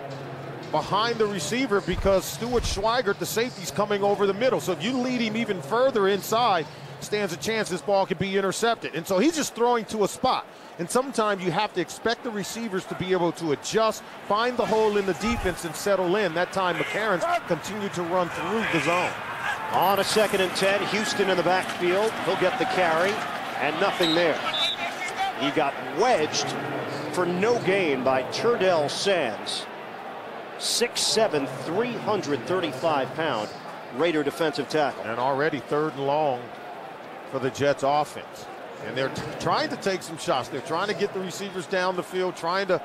behind the receiver because Stuart Schweigert, the safety's coming over the middle. So if you lead him even further inside, stands a chance this ball could be intercepted. And so he's just throwing to a spot. And sometimes you have to expect the receivers to be able to adjust, find the hole in the defense, and settle in. That time, McCarrons continued to run through the zone. On a 2nd and 10, Houston in the backfield. He'll get the carry, and nothing there. He got wedged for no gain by Turdell Sands. 6'7", 335-pound Raider defensive tackle. And already 3rd and long for the Jets offense. And they're trying to take some shots. They're trying to get the receivers down the field, trying to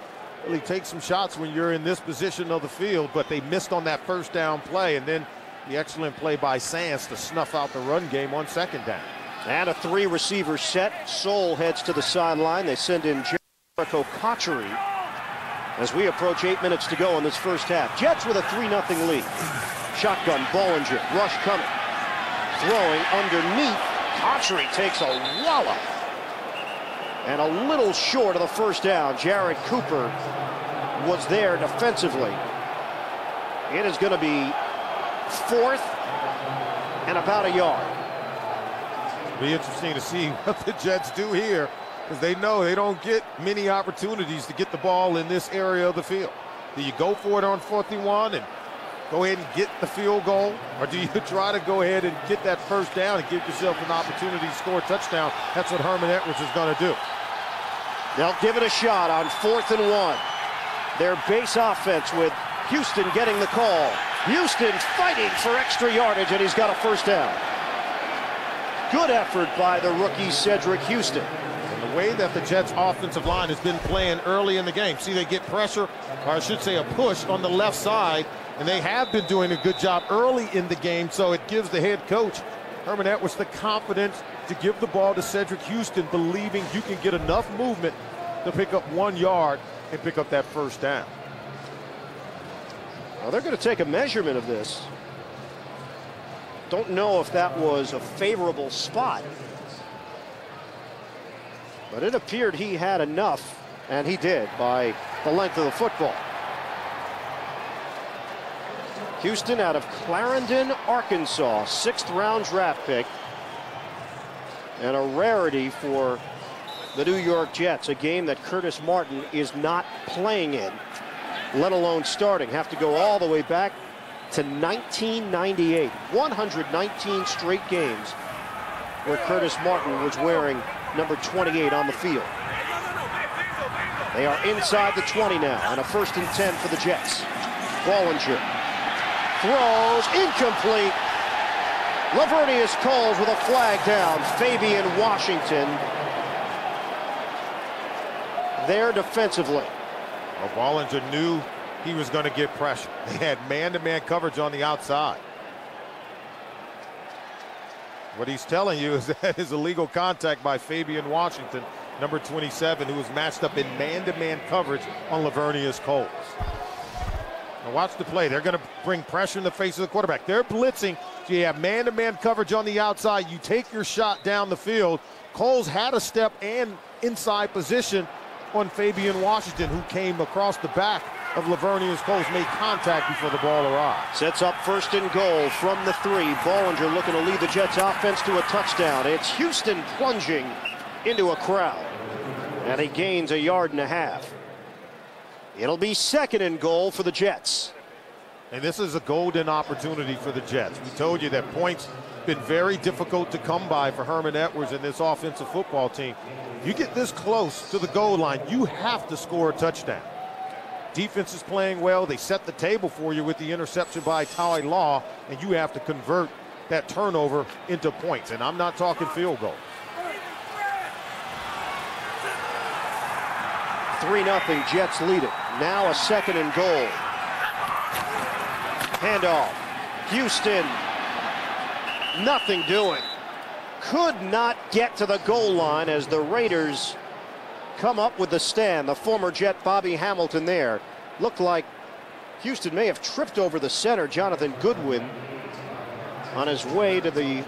really take some shots when you're in this position of the field, but they missed on that 1st down play, and then the excellent play by Sands to snuff out the run game on 2nd down. And a 3-receiver set. Soule heads to the sideline. They send in Jericho Cotchery. as we approach 8 minutes to go in this first half. Jets with a 3-0 lead. Shotgun, Bollinger, rush coming. Throwing underneath. Autry takes a wallop. And a little short of the first down. Jared Cooper was there defensively. It is going to be 4th and about a yard. It'll be interesting to see what the Jets do here, because they know they don't get many opportunities to get the ball in this area of the field. Do you go for it on 4th and 1 and go ahead and get the field goal, or do you try to go ahead and get that first down and give yourself an opportunity to score a touchdown? That's what Herman Edwards is going to do. They'll give it a shot on 4th and 1. Their base offense with Houston getting the call. Houston fighting for extra yardage, and he's got a first down. Good effort by the rookie Cedric Houston. And the way that the Jets offensive line has been playing early in the game. See, they get pressure, or I should say a push on the left side, and they have been doing a good job early in the game, so it gives the head coach, Herman Edwards, the confidence to give the ball to Cedric Houston, believing you can get enough movement to pick up 1 yard and pick up that first down. Well, they're going to take a measurement of this. Don't know if that was a favorable spot, but it appeared he had enough, and he did by the length of the football. Houston out of Clarendon, Arkansas, 6th-round draft pick, and a rarity for the New York Jets, a game that Curtis Martin is not playing in, let alone starting. Have to go all the way back to 1998. 119 straight games where Curtis Martin was wearing number 28 on the field. They are inside the 20 now, and a 1st and 10 for the Jets. Bollinger throws incomplete. Lavernius Coles with a flag down. Fabian Washington there defensively. Well, Bollinger knew he was going to get pressure. They had man-to-man coverage on the outside. What he's telling you is that is illegal contact by Fabian Washington, number 27, who was matched up in man-to-man coverage on Lavernius Coles. Now watch the play. They're going to bring pressure in the face of the quarterback. They're blitzing, so you have man-to-man coverage on the outside. You take your shot down the field. Coles had a step and inside position on Fabian Washington, who came across the back of Lavernius Coles, made contact before the ball arrived. Sets up 1st and goal from the 3. Bollinger looking to lead the Jets offense to a touchdown. It's Houston plunging into a crowd, and he gains 1.5 yards. It'll be 2nd and goal for the Jets. And this is a golden opportunity for the Jets. We told you that points been very difficult to come by for Herman Edwards and this offensive football team. You get this close to the goal line, you have to score a touchdown. Defense is playing well. They set the table for you with the interception by Ty Law, and you have to convert that turnover into points. And I'm not talking field goal. 3-0, Jets lead it. Now a 2nd and goal. Handoff. Houston, nothing doing. Could not get to the goal line as the Raiders come up with the stand. The former Jet Bobby Hamilton there. Looked like Houston may have tripped over the center, Jonathan Goodwin, on his way to the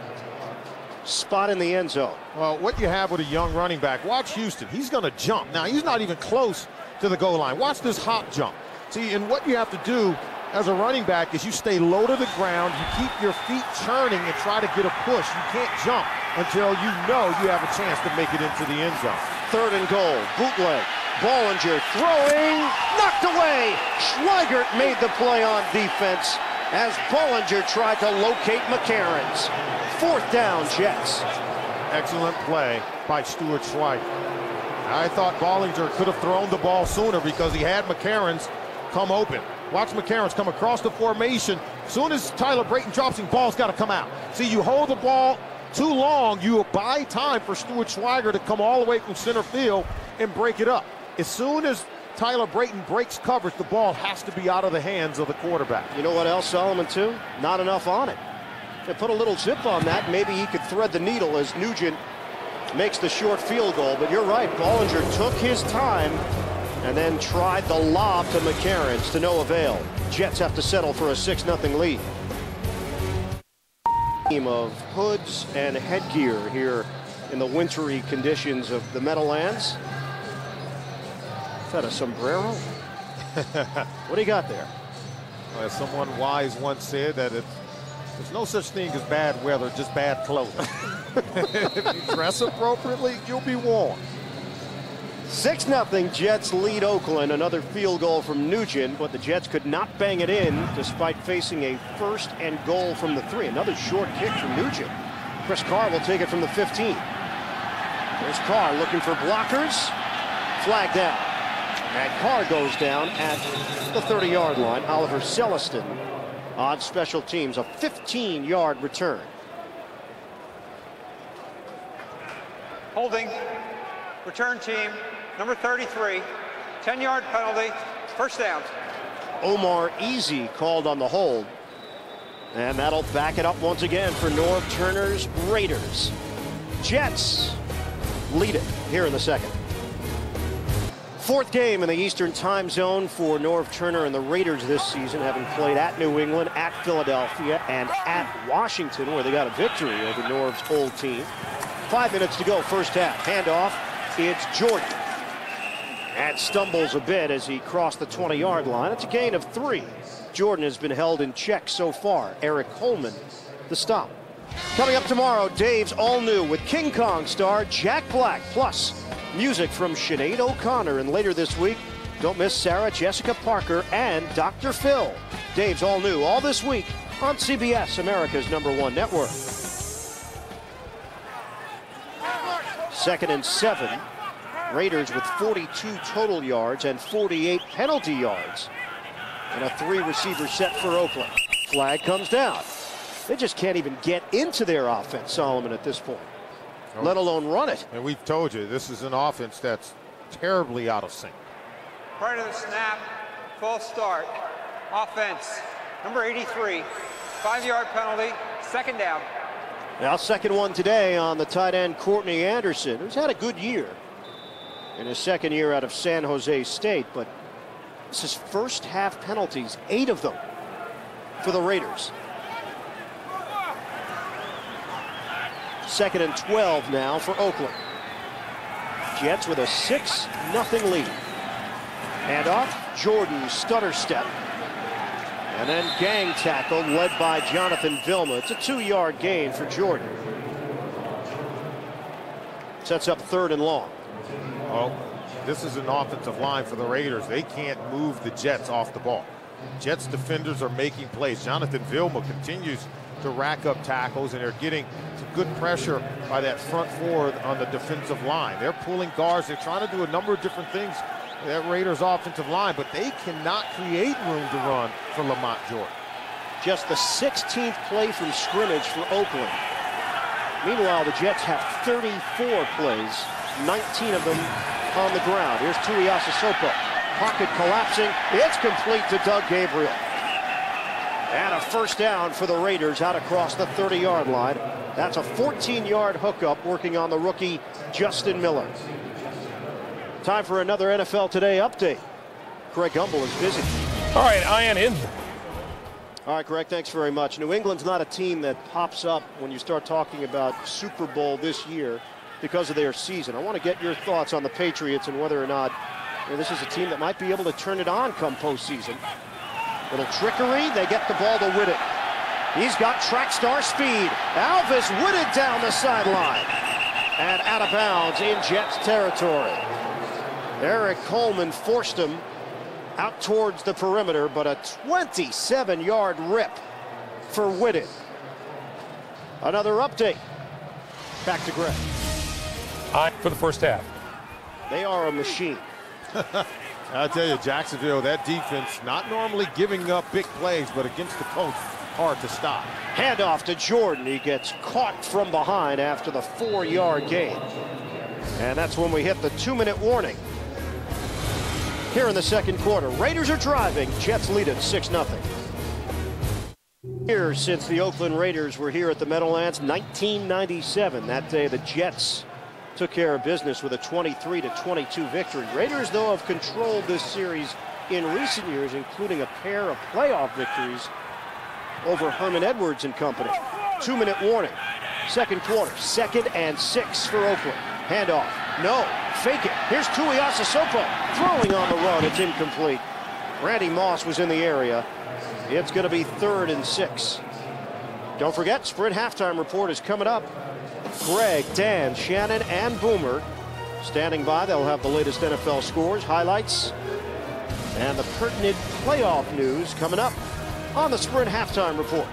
spot in the end zone. Well, what you have with a young running back, watch Houston. He's going to jump. Now, he's not even close to the goal line. Watch this hop jump. See, and what you have to do as a running back is you stay low to the ground, you keep your feet churning and try to get a push. You can't jump until you know you have a chance to make it into the end zone. 3rd and goal, bootleg. Bollinger throwing, knocked away. Schweigert made the play on defense as Bollinger tried to locate McCarons. 4th down, Jets. Excellent play by Stuart Schweigert. I thought Bollinger could have thrown the ball sooner because he had McCarons come open. Watch McCarons come across the formation. Soon as Tyler Brayton drops him, ball's got to come out. See, you hold the ball too long, you buy time for Stuart Schweigert to come all the way from center field and break it up. As soon as Tyler Brayton breaks coverage, the ball has to be out of the hands of the quarterback. You know what else, Solomon, too? Not enough on it. They put a little zip on that, maybe he could thread the needle as Nugent makes the short field goal. But you're right, Bollinger took his time and then tried the lob to McCarron to no avail. Jets have to settle for a 6-0 lead. Team of hoods and headgear here in the wintry conditions of the Meadowlands. Is that a sombrero? What do you got there? As someone wise once said, that there's no such thing as bad weather, just bad clothing. If you dress appropriately, you'll be warm. 6-0 Jets lead Oakland. Another field goal from Nugent, but the Jets could not bang it in despite facing a 1st and goal from the 3. Another short kick from Nugent. Chris Carr will take it from the 15. There's Carr looking for blockers. Flag down. And Carr goes down at the 30-yard line. Oliver Celestin on special teams, a 15-yard return. Holding. Return team. Number 33. 10-yard penalty. First down. Omar Easy called on the hold. And that'll back it up once again for Norv Turner's Raiders. Jets lead it here in the second. 4th game in the Eastern time zone for Norv Turner and the Raiders this season, having played at New England, at Philadelphia, and at Washington, where they got a victory over Norv's old team. 5 minutes to go, first half. Handoff, it's Jordan. And stumbles a bit as he crossed the 20-yard line. It's a gain of 3. Jordan has been held in check so far. Eric Coleman, the stop. Coming up tomorrow, Dave's All New with King Kong star Jack Black, plus music from Sinead O'Connor. And later this week, don't miss Sarah Jessica Parker and Dr. Phil. Dave's All New all this week on CBS, America's #1 network. 2nd and 7. Raiders with 42 total yards and 48 penalty yards. And a 3-receiver set for Oakland. Flag comes down. They just can't even get into their offense, Solomon, at this point, let alone run it. And we've told you, this is an offense that's terribly out of sync. Prior to the snap, false start. Offense, number 83. 5-yard penalty. Second down. Now, second one today on the tight end Courtney Anderson, who's had a good year in his second year out of San Jose State, but this is first half penalties, 8 of them for the Raiders. 2nd and 12 now for Oakland. Jets with a 6-0 lead. And off, Jordan stutter step. And then gang tackle led by Jonathan Vilma. It's a 2-yard gain for Jordan. Sets up 3rd and long. Well, this is an offensive line for the Raiders. They can't move the Jets off the ball. Jets defenders are making plays. Jonathan Vilma continues to rack up tackles, and they're getting some good pressure by that front 4 on the defensive line. They're pulling guards. They're trying to do a number of different things with that Raiders offensive line, but they cannot create room to run for Lamont Jordan. Just the 16th play from scrimmage for Oakland. Meanwhile, the Jets have 34 plays, 19 of them on the ground. Here's Tuiasa Sopo. Pocket collapsing. It's complete to Doug Gabriel. And a first down for the Raiders out across the 30-yard line. That's a 14-yard hookup working on the rookie Justin Miller. Time for another NFL Today update. Greg Gumbel is busy. All right, Ian in. All right, Greg, thanks very much. New England's not a team that pops up when you start talking about Super Bowl this year because of their season. I want to get your thoughts on the Patriots and whether or not this is a team that might be able to turn it on come postseason. Little trickery, they get the ball to Whitted. He's got track star speed. Alvis Whitted down the sideline. And out of bounds in Jets territory. Eric Coleman forced him out towards the perimeter, but a 27-yard rip for Whitted. Another update. Back to Greg. For the first half. They are a machine. I'll tell you, Jacksonville, that defense not normally giving up big plays, but against the coast, hard to stop. Handoff to Jordan. He gets caught from behind after the 4-yard gain. And that's when we hit the 2-minute warning. Here in the second quarter, Raiders are driving. Jets lead it 6-0. Years since the Oakland Raiders were here at the Meadowlands, 1997. That day the Jets took care of business with a 23-22 victory. Raiders, though, have controlled this series in recent years, including a pair of playoff victories over Herman Edwards and company. 2-minute warning. Second quarter, 2nd and 6 for Oakland. Handoff. No. Fake it. Here's Tuiasosopo throwing on the run. It's incomplete. Randy Moss was in the area. It's going to be 3rd and 6. Don't forget, Sprint Halftime Report is coming up. Greg, Dan, Shannon, and Boomer standing by. They'll have the latest NFL scores, highlights, and the pertinent playoff news coming up on the Sprint Halftime Report.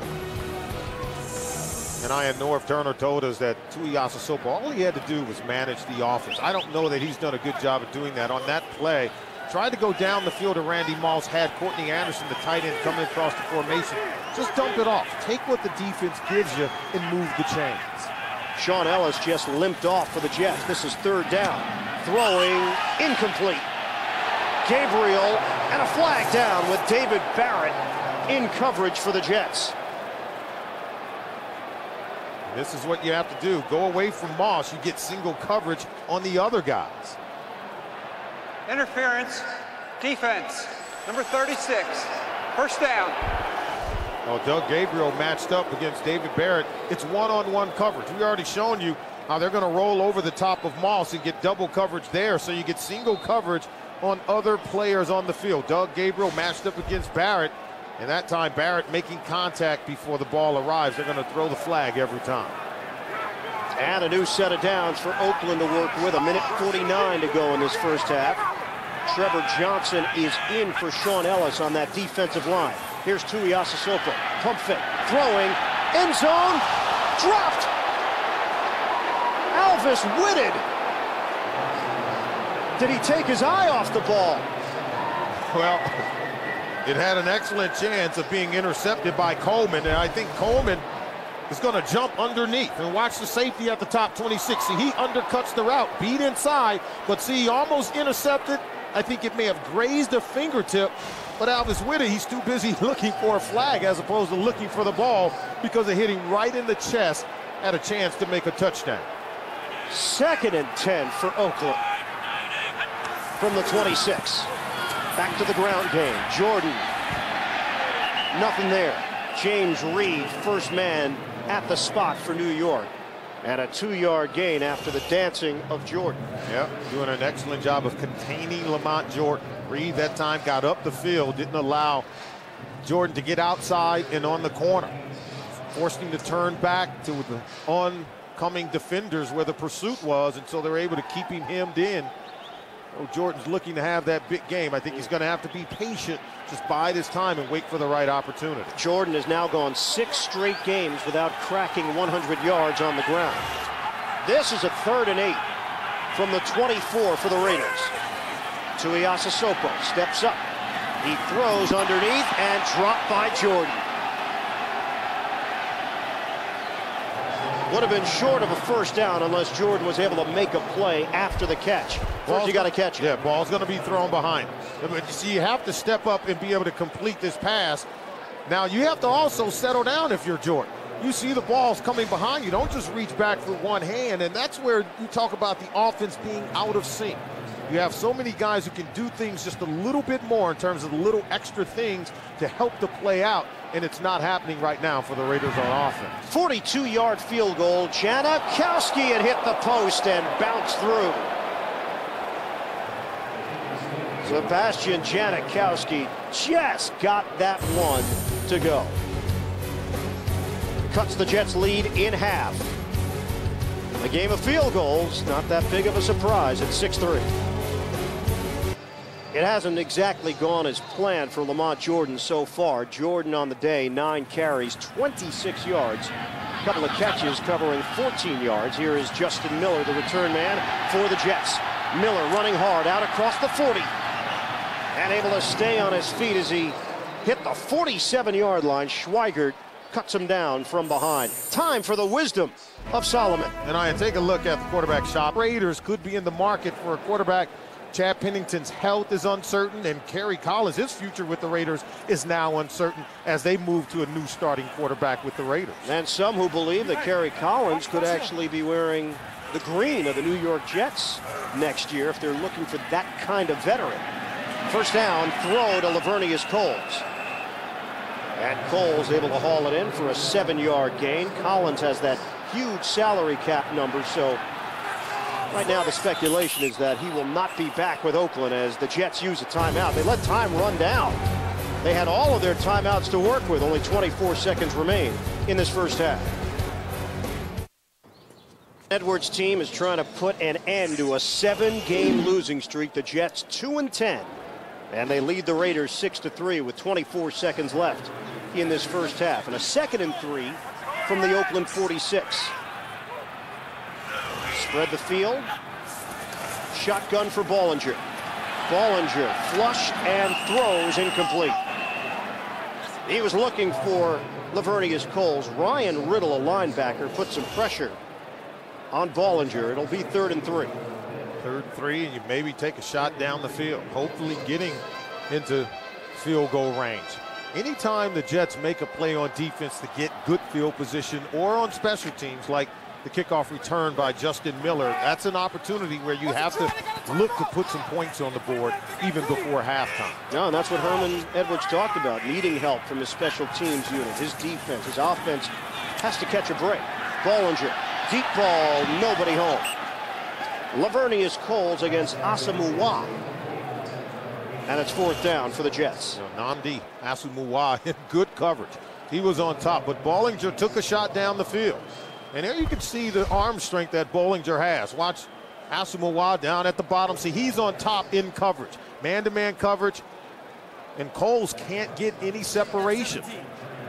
And Norv Turner told us that Tuiasosopo, all he had to do was manage the offense. I don't know that he's done a good job of doing that. On that play, tried to go down the field to Randy Moss, had Courtney Anderson, the tight end, coming across the formation. Just dump it off. Take what the defense gives you and move the chains. Sean Ellis just limped off for the Jets. This is 3rd down. Throwing incomplete. Gabriel and a flag down with David Barrett in coverage for the Jets. This is what you have to do. Go away from Moss. You get single coverage on the other guys. Interference, defense, number 36, 1st down. Oh, Doug Gabriel matched up against David Barrett. It's one-on-one coverage. We already shown you how they're going to roll over the top of Moss and get double coverage there, so you get single coverage on other players on the field. Doug Gabriel matched up against Barrett, and that time Barrett making contact before the ball arrives. They're going to throw the flag every time. And a new set of downs for Oakland to work with. 1:49 to go in this first half. Trevor Johnson is in for Sean Ellis on that defensive line. Here's Tuiasosopo. Pump fake. Throwing. End zone. Dropped. Alvis Whitted. Did he take his eye off the ball? Well, it had an excellent chance of being intercepted by Coleman, and I think Coleman is going to jump underneath. And watch the safety at the top, 26. See, he undercuts the route, beat inside, but see, he almost intercepted. I think it may have grazed a fingertip, but Alvis Whitted, he's too busy looking for a flag as opposed to looking for the ball because of hitting right in the chest, had a chance to make a touchdown. 2nd and 10 for Oakland from the 26. Back to the ground game. Jordan. Nothing there. James Reed, first man at the spot for New York. And a 2-yard gain after the dancing of Jordan. Yeah, doing an excellent job of containing Lamont Jordan. Reed that time got up the field, didn't allow Jordan to get outside and on the corner. Forced him to turn back to the oncoming defenders where the pursuit was, and so they're able to keep him hemmed in. Oh, Jordan's looking to have that big game. I think he's going to have to be patient, just bide his time and wait for the right opportunity. Jordan has now gone 6 straight games without cracking 100 yards on the ground. This is a 3rd and 8 from the 24 for the Raiders. Tuiasosopo steps up. He throws underneath and dropped by Jordan. Would have been short of a 1st down unless Jordan was able to make a play after the catch. First, you got to catch it. Yeah, ball's going to be thrown behind. But you see, you have to step up and be able to complete this pass. Now, you have to also settle down if you're Jordan. You see the ball's coming behind you. Don't just reach back for one hand, and that's where you talk about the offense being out of sync. You have so many guys who can do things just a little bit more in terms of the little extra things to help the play out, and it's not happening right now for the Raiders on offense. 42-yard field goal. Janikowski had hit the post and bounced through. Sebastian Janikowski just got that one to go. Cuts the Jets' lead in half. A game of field goals, not that big of a surprise at 6-3. It hasn't exactly gone as planned for Lamont Jordan so far. Jordan on the day, 9 carries, 26 yards. A couple of catches covering 14 yards. Here is Justin Miller, the return man for the Jets. Miller running hard out across the 40. And able to stay on his feet as he hit the 47-yard line. Schweigert cuts him down from behind. Time for the wisdom of Solomon. And I take a look at the quarterback shop. Raiders could be in the market for a quarterback. Chad Pennington's health is uncertain, and Kerry Collins, his future with the Raiders, is now uncertain as they move to a new starting quarterback with the Raiders. And some who believe that Kerry Collins could actually be wearing the green of the New York Jets next year if they're looking for that kind of veteran. First down, throw to Lavernius Coles. And Coles able to haul it in for a 7-yard gain. Collins has that huge salary cap number, so right now the speculation is that he will not be back with Oakland as the Jets use a timeout. They let time run down. They had all of their timeouts to work with. Only 24 seconds remain in this first half. Edwards' team is trying to put an end to a 7-game losing streak. The Jets 2-10. And they lead the Raiders 6-3 with 24 seconds left in this first half. And a 2nd and 3 from the Oakland 46. Spread the field. Shotgun for Bollinger. Bollinger flushed and throws incomplete. He was looking for Lavernius Coles. Ryan Riddle, a linebacker, put some pressure on Bollinger. It'll be 3rd and 3. 3rd and 3, and you maybe take a shot down the field, hopefully getting into field goal range. Anytime the Jets make a play on defense to get good field position or on special teams like the kickoff return by Justin Miller, that's an opportunity where you have to look to put some points on the board even before halftime. No, and that's what Herman Edwards talked about, needing help from his special teams unit. His defense, his offense has to catch a break. Bollinger, deep ball, nobody home. Lavernius Coles against Asamoah. And it's 4th down for the Jets. Nnamdi Asomugha in good coverage. He was on top, but Bollinger took a shot down the field. And there you can see the arm strength that Bollinger has. Watch Asomugha down at the bottom. See, he's on top in coverage. Man-to-man coverage. And Coles can't get any separation.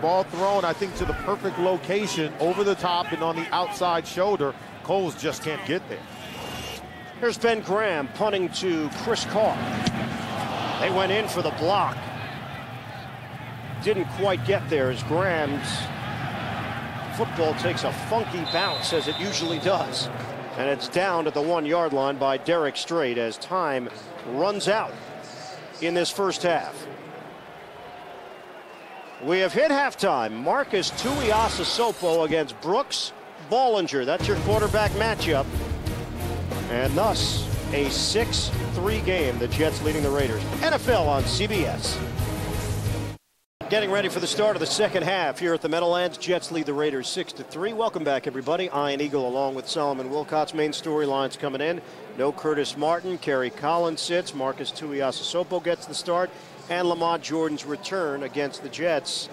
Ball thrown, I think, to the perfect location over the top and on the outside shoulder. Coles just can't get there. Here's Ben Graham punting to Chris Carr. They went in for the block. Didn't quite get there as Graham's football takes a funky bounce as it usually does. And it's down to the 1-yard line by Derek Strait as time runs out in this first half. We have hit halftime. Marcus Tuiasosopo against Brooks Bollinger. That's your quarterback matchup. And thus, a 6-3 game. The Jets leading the Raiders. NFL on CBS. Getting ready for the start of the second half here at the Meadowlands. Jets lead the Raiders 6-3. Welcome back, everybody. Ian Eagle along with Solomon Wilcots. Main storylines coming in. No Curtis Martin. Kerry Collins sits. Marcus Tuiasosopo gets the start. And Lamont Jordan's return against the Jets.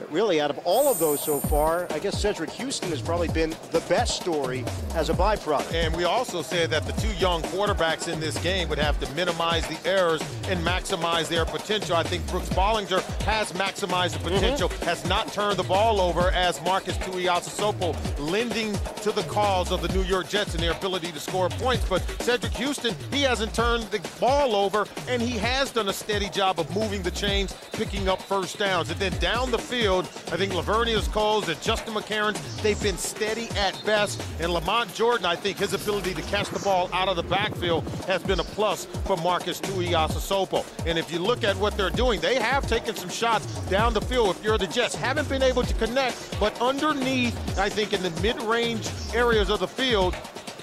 Really, out of all of those so far, I guess Cedric Houston has probably been the best story as a byproduct. And we also said that the 2 young quarterbacks in this game would have to minimize the errors and maximize their potential. I think Brooks Bollinger has maximized the potential, has not turned the ball over as Marcus Tuiasosopo lending to the cause of the New York Jets and their ability to score points. But Cedric Houston, he hasn't turned the ball over, and he has done a steady job of moving the chains, picking up first downs. And then down the field, I think Lavernius Coles and Justin McCarron, they've been steady at best. And Lamont Jordan, I think his ability to catch the ball out of the backfield has been a plus for Marcus Tuiasosopo. And if you look at what they're doing, they have taken some shots down the field. If you're the Jets, haven't been able to connect, but underneath, I think in the mid-range areas of the field,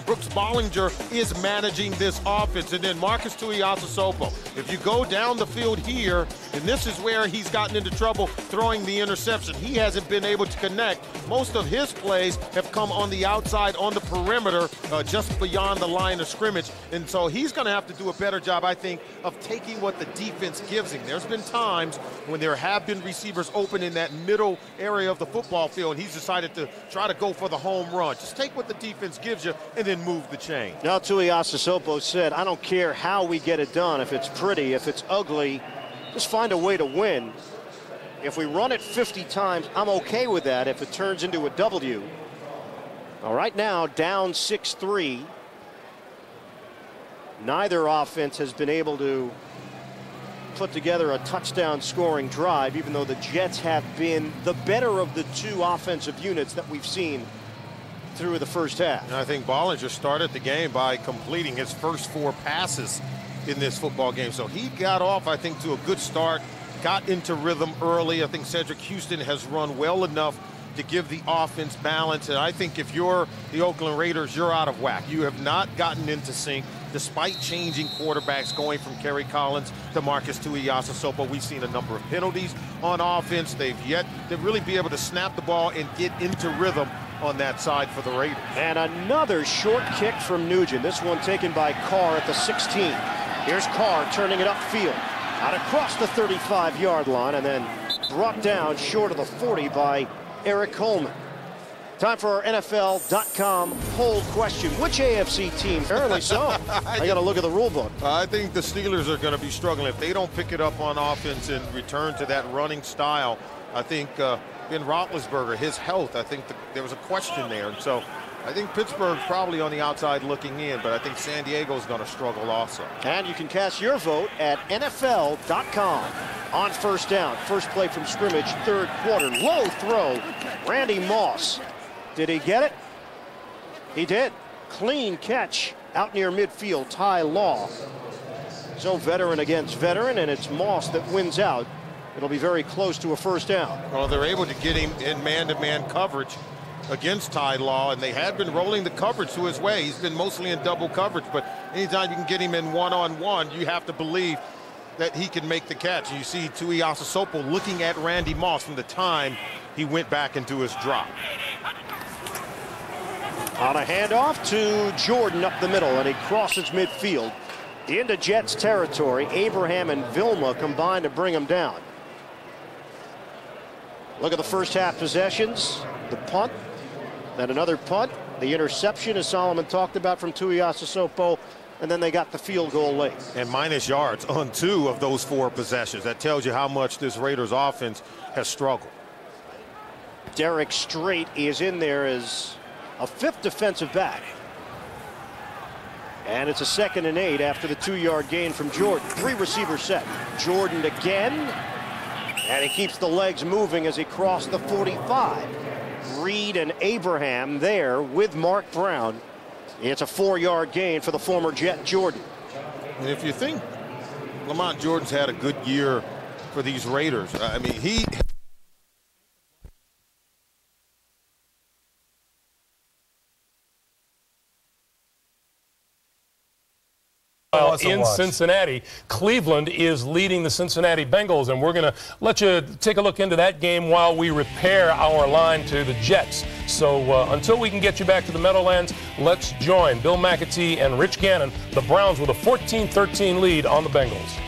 Brooks Bollinger is managing this offense. And then Marcus Tuiasosopo, if you go down the field here, and this is where he's gotten into trouble throwing the interception. He hasn't been able to connect. Most of his plays have come on the outside, on the perimeter, just beyond the line of scrimmage. And so he's going to have to do a better job, I think, of taking what the defense gives him. There's been times when there have been receivers open in that middle area of the football field, and he's decided to try to go for the home run. Just take what the defense gives you and then move the chain. Now Tuiasosopo said, I don't care how we get it done, if it's pretty, if it's ugly, just find a way to win. If we run it 50 times, I'm okay with that if it turns into a W. All right, now down 6-3. Neither offense has been able to put together a touchdown scoring drive, even though the Jets have been the better of the 2 offensive units that we've seen through the first half. And I think Bollinger started the game by completing his first 4 passes in this football game. So he got off, I think, to a good start, got into rhythm early. I think Cedric Houston has run well enough to give the offense balance. And I think if you're the Oakland Raiders, you're out of whack. You have not gotten into sync despite changing quarterbacks, going from Kerry Collins to Marcus Tuiasosopo. We've seen a number of penalties on offense. They've yet to really be able to snap the ball and get into rhythm on that side for the Raiders. And another short kick from Nugent. This one taken by Carr at the 16. Here's Carr turning it upfield, out across the 35-yard line, and then brought down short of the 40 by Eric Coleman. Time for our NFL.com poll question. Which AFC team? Apparently so. I got to look at the rule book. I think the Steelers are going to be struggling. If they don't pick it up on offense and return to that running style, I think Ben Roethlisberger, his health, I think there was a question there. And so I think Pittsburgh's probably on the outside looking in, but I think San Diego's going to struggle also. And you can cast your vote at NFL.com. On first down, first play from scrimmage, third quarter, low throw, Randy Moss. Did he get it? He did. Clean catch out near midfield, Ty Law. So veteran against veteran, and it's Moss that wins out. It'll be very close to a first down. Well, they're able to get him in man-to-man coverage against Ty Law, and they had been rolling the coverage to his way. He's been mostly in double coverage, but anytime you can get him in one-on-one, you have to believe that he can make the catch. You see Tuiasosopo looking at Randy Moss from the time he went back into his drop. On a handoff to Jordan up the middle, and he crosses midfield into Jets territory. Abraham and Vilma combined to bring him down. Look at the first half possessions. The punt, then another punt, the interception, as Solomon talked about, from Tuiasosopo, and then they got the field goal late. And minus yards on 2 of those 4 possessions. That tells you how much this Raiders offense has struggled. Derek Strait is in there as a 5th defensive back. And it's a 2nd and 8 after the 2-yard gain from Jordan. 3 receivers set. Jordan again. And he keeps the legs moving as he crossed the 45. Reed and Abraham there with Mark Brown. It's a 4-yard gain for the former Jet Jordan. And if you think Lamont Jordan's had a good year for these Raiders, I mean, he... In Cincinnati, Cleveland is leading the Cincinnati Bengals, and we're going to let you take a look into that game while we repair our line to the Jets. So until we can get you back to the Meadowlands, let's join Bill McAtee and Rich Gannon, the Browns with a 14-13 lead on the Bengals.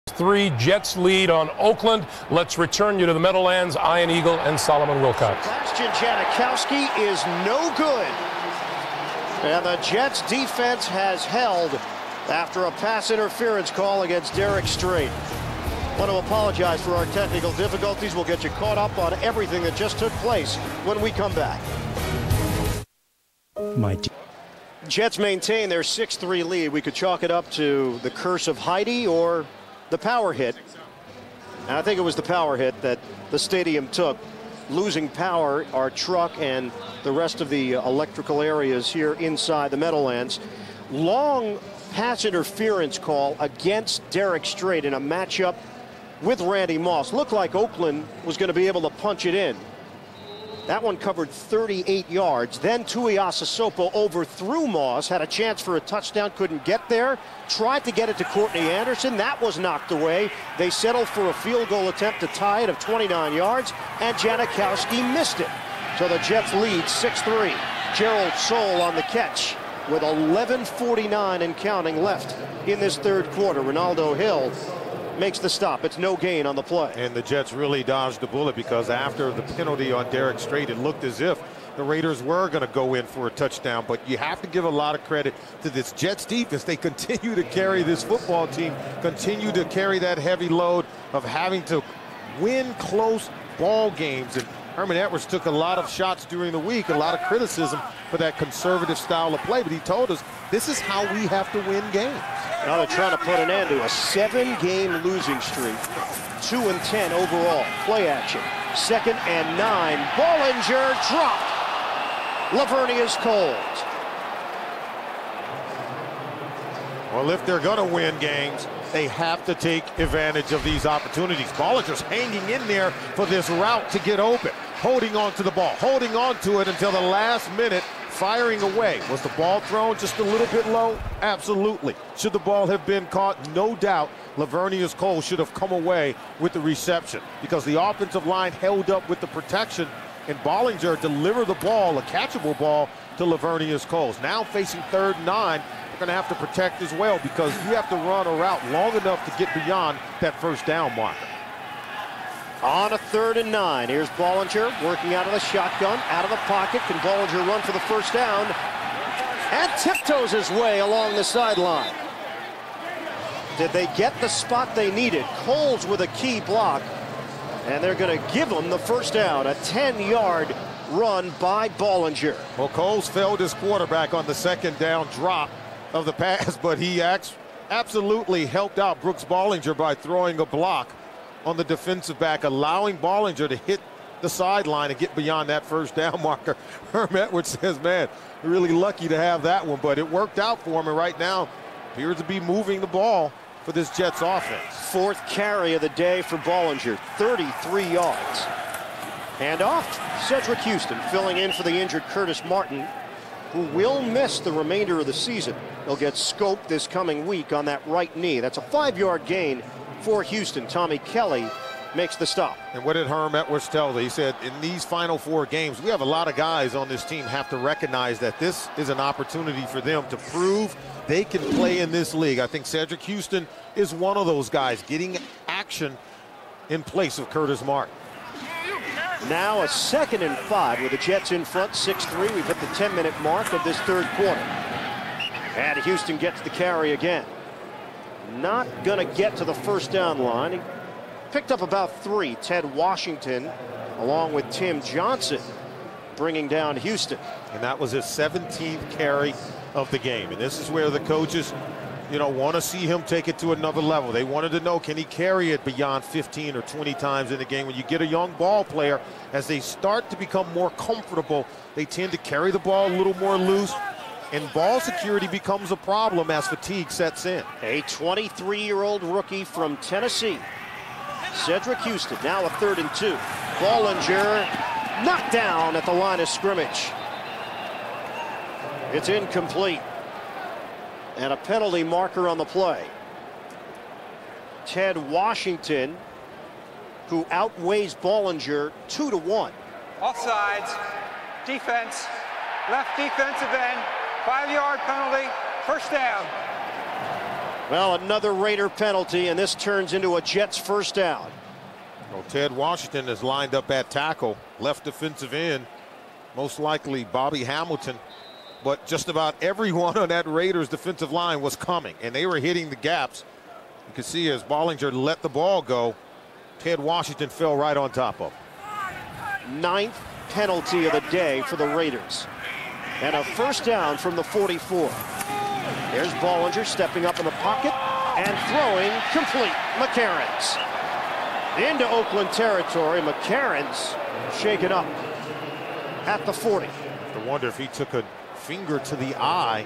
3 Jets lead on Oakland. Let's return you to the Meadowlands. Ian Eagle and Solomon Wilcox. Sebastian Janikowski is no good. And the Jets defense has held after a pass interference call against Derek Strait. I want to apologize for our technical difficulties. We'll get you caught up on everything that just took place when we come back. Jets maintain their 6-3 lead. We could chalk it up to the curse of Heidi or the power hit. And I think it was the power hit that the stadium took. Losing power, our truck and the rest of the electrical areas here inside the Meadowlands. Long pass interference call against Derek Strait in a matchup with Randy Moss. Looked like Oakland was going to be able to punch it in. That one covered 38 yards. Then Tuiasosopo overthrew Moss, had a chance for a touchdown, couldn't get there. Tried to get it to Courtney Anderson. That was knocked away. They settled for a field goal attempt to tie it of 29 yards, and Janikowski missed it. So the Jets lead 6-3. Gerald Soule on the catch with 11:49 and counting left in this third quarter. Ronaldo Hill makes the stop. It's no gain on the play. And the Jets really dodged the bullet, because after the penalty on Derek Strait, it looked as if the Raiders were going to go in for a touchdown. But you have to give a lot of credit to this Jets defense. They continue to carry this football team, continue to carry that heavy load of having to win close ball games. And Herman Edwards took a lot of shots during the week, a lot of criticism for that conservative style of play. But he told us this is how we have to win games. Now they're trying to put an end to a 7-game losing streak. 2-10 overall. Play action. 2nd and 9. Bollinger dropped. Lavernius Coles. Well, if they're going to win games, they have to take advantage of these opportunities. Bollinger's hanging in there for this route to get open. holding on to the ball, holding on to it until the last minute, firing away. Was the ball thrown just a little bit low? Absolutely. Should the ball have been caught? No doubt. Laveranues Cole should have come away with the reception because the offensive line held up with the protection, and Bollinger delivered the ball, a catchable ball, to Laveranues Cole. Now facing 3rd and 9, they're going to have to protect as well because you have to run a route long enough to get beyond that first down marker. On a 3rd and 9, here's Bollinger working out of the shotgun, out of the pocket. Can Bollinger run for the first down? And tiptoes his way along the sideline. Did they get the spot they needed? Coles with a key block, and they're going to give him the first down. A 10-yard run by Bollinger. Well, Coles failed his quarterback on the 2nd down drop of the pass, but he absolutely helped out Brooks Bollinger by throwing a block on the defensive back, allowing Bollinger to hit the sideline and get beyond that first down marker. Herm Edwards says, man, we're really lucky to have that one, but it worked out for him, and right now appears to be moving the ball for this Jets offense. 4th carry of the day for Bollinger, 33 yards. Hand off, Cedric Houston filling in for the injured Curtis Martin, who will miss the remainder of the season. He'll get scoped this coming week on that right knee. That's a 5-yard gain for Houston. Tommy Kelly makes the stop. And what did Herm Edwards tell them? He said, in these final 4 games, we have a lot of guys on this team have to recognize that this is an opportunity for them to prove they can play in this league. I think Cedric Houston is one of those guys getting action in place of Curtis Martin. Now a 2nd and 5 with the Jets in front, 6-3. We've hit the 10-minute mark of this 3rd quarter. And Houston gets the carry again. Not going to get to the first down line. He picked up about 3. Ted Washington, along with Tim Johnson, bringing down Houston. And that was his 17th carry of the game. And this is where the coaches, want to see him take it to another level. They wanted to know, can he carry it beyond 15 or 20 times in a game? When you get a young ball player, as they start to become more comfortable, they tend to carry the ball a little more loose, and ball security becomes a problem as fatigue sets in. A 23-year-old rookie from Tennessee, Cedric Houston, now a 3rd and 2. Bollinger knocked down at the line of scrimmage. It's incomplete. And a penalty marker on the play. Ted Washington, who outweighs Bollinger 2-1. Offsides, defense, left defensive end, 5-yard penalty, first down. Well, another Raider penalty, and this turns into a Jets first down. Well, Ted Washington is lined up at tackle, left defensive end, most likely Bobby Hamilton. But just about everyone on that Raiders defensive line was coming, and they were hitting the gaps. You can see as Bollinger let the ball go, Ted Washington fell right on top of him. 9th penalty of the day for the Raiders. And a first down from the 44. There's Bollinger stepping up in the pocket and throwing complete. McCarron's into Oakland territory. McCarron's shaken up at the 40. I wonder if he took a finger to the eye,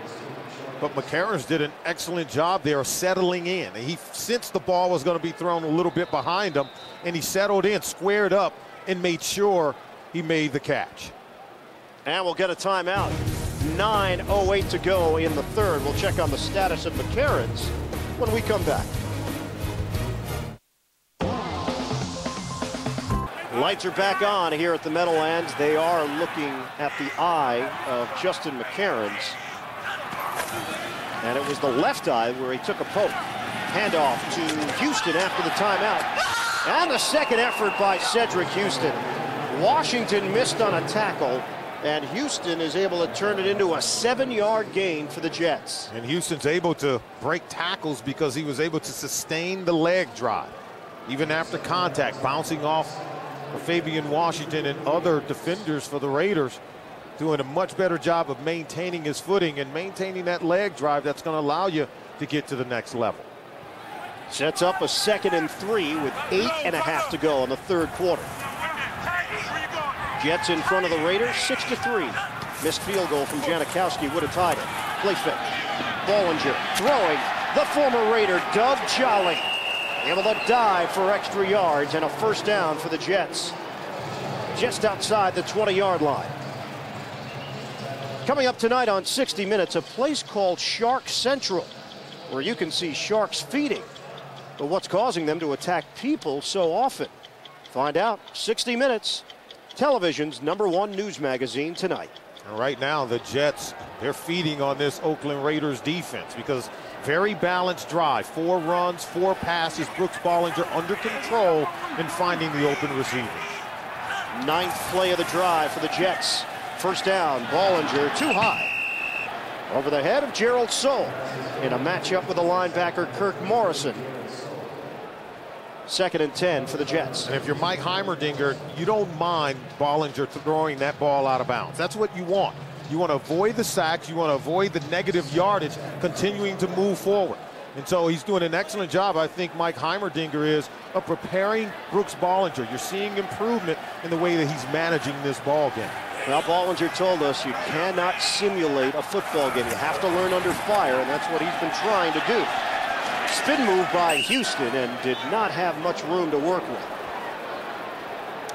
but McCarron's did an excellent job there settling in. He sensed the ball was going to be thrown a little bit behind him, and he settled in, squared up, and made sure he made the catch. And we'll get a timeout. 9:08 to go in the 3rd. We'll check on the status of McCarron's when we come back. Lights are back on here at the Meadowlands. They are looking at the eye of Justin McCarron's. And it was the left eye where he took a poke. Handoff to Houston after the timeout. And the second effort by Cedric Houston. Washington missed on a tackle, and Houston is able to turn it into a 7-yard gain for the Jets. And Houston's able to break tackles because he was able to sustain the leg drive. Even after contact, bouncing off Fabian Washington and other defenders for the Raiders, doing a much better job of maintaining his footing and maintaining that leg drive that's going to allow you to get to the next level. Sets up a 2nd and 3 with 8.5 to go in the 3rd quarter. Jets in front of the Raiders, 6-3. Missed field goal from Janikowski would have tied it. Play fake. Bollinger throwing. The former Raider, Doug Jolly, able to dive for extra yards and a first down for the Jets. just outside the 20-yard line. Coming up tonight on 60 Minutes, a place called Shark Central, where you can see sharks feeding. But what's causing them to attack people so often? Find out. 60 Minutes, television's #1 news magazine tonight. And right now, the Jets, they're feeding on this Oakland Raiders defense because very balanced drive. 4 runs, 4 passes. Brooks Bollinger under control and finding the open receivers. 9th play of the drive for the Jets. First down, Bollinger too high. Over the head of Gerald Soule in a matchup with the linebacker Kirk Morrison. 2nd and 10 for the Jets. And if you're Mike Heimerdinger, you don't mind Bollinger throwing that ball out of bounds. That's what you want. You want to avoid the sacks. You want to avoid the negative yardage, continuing to move forward. And so he's doing an excellent job, I think Mike Heimerdinger is, of preparing Brooks Bollinger. You're seeing improvement in the way that he's managing this ball game. Well, Bollinger told us you cannot simulate a football game. You have to learn under fire, and that's what he's been trying to do. Spin move by Houston and did not have much room to work with.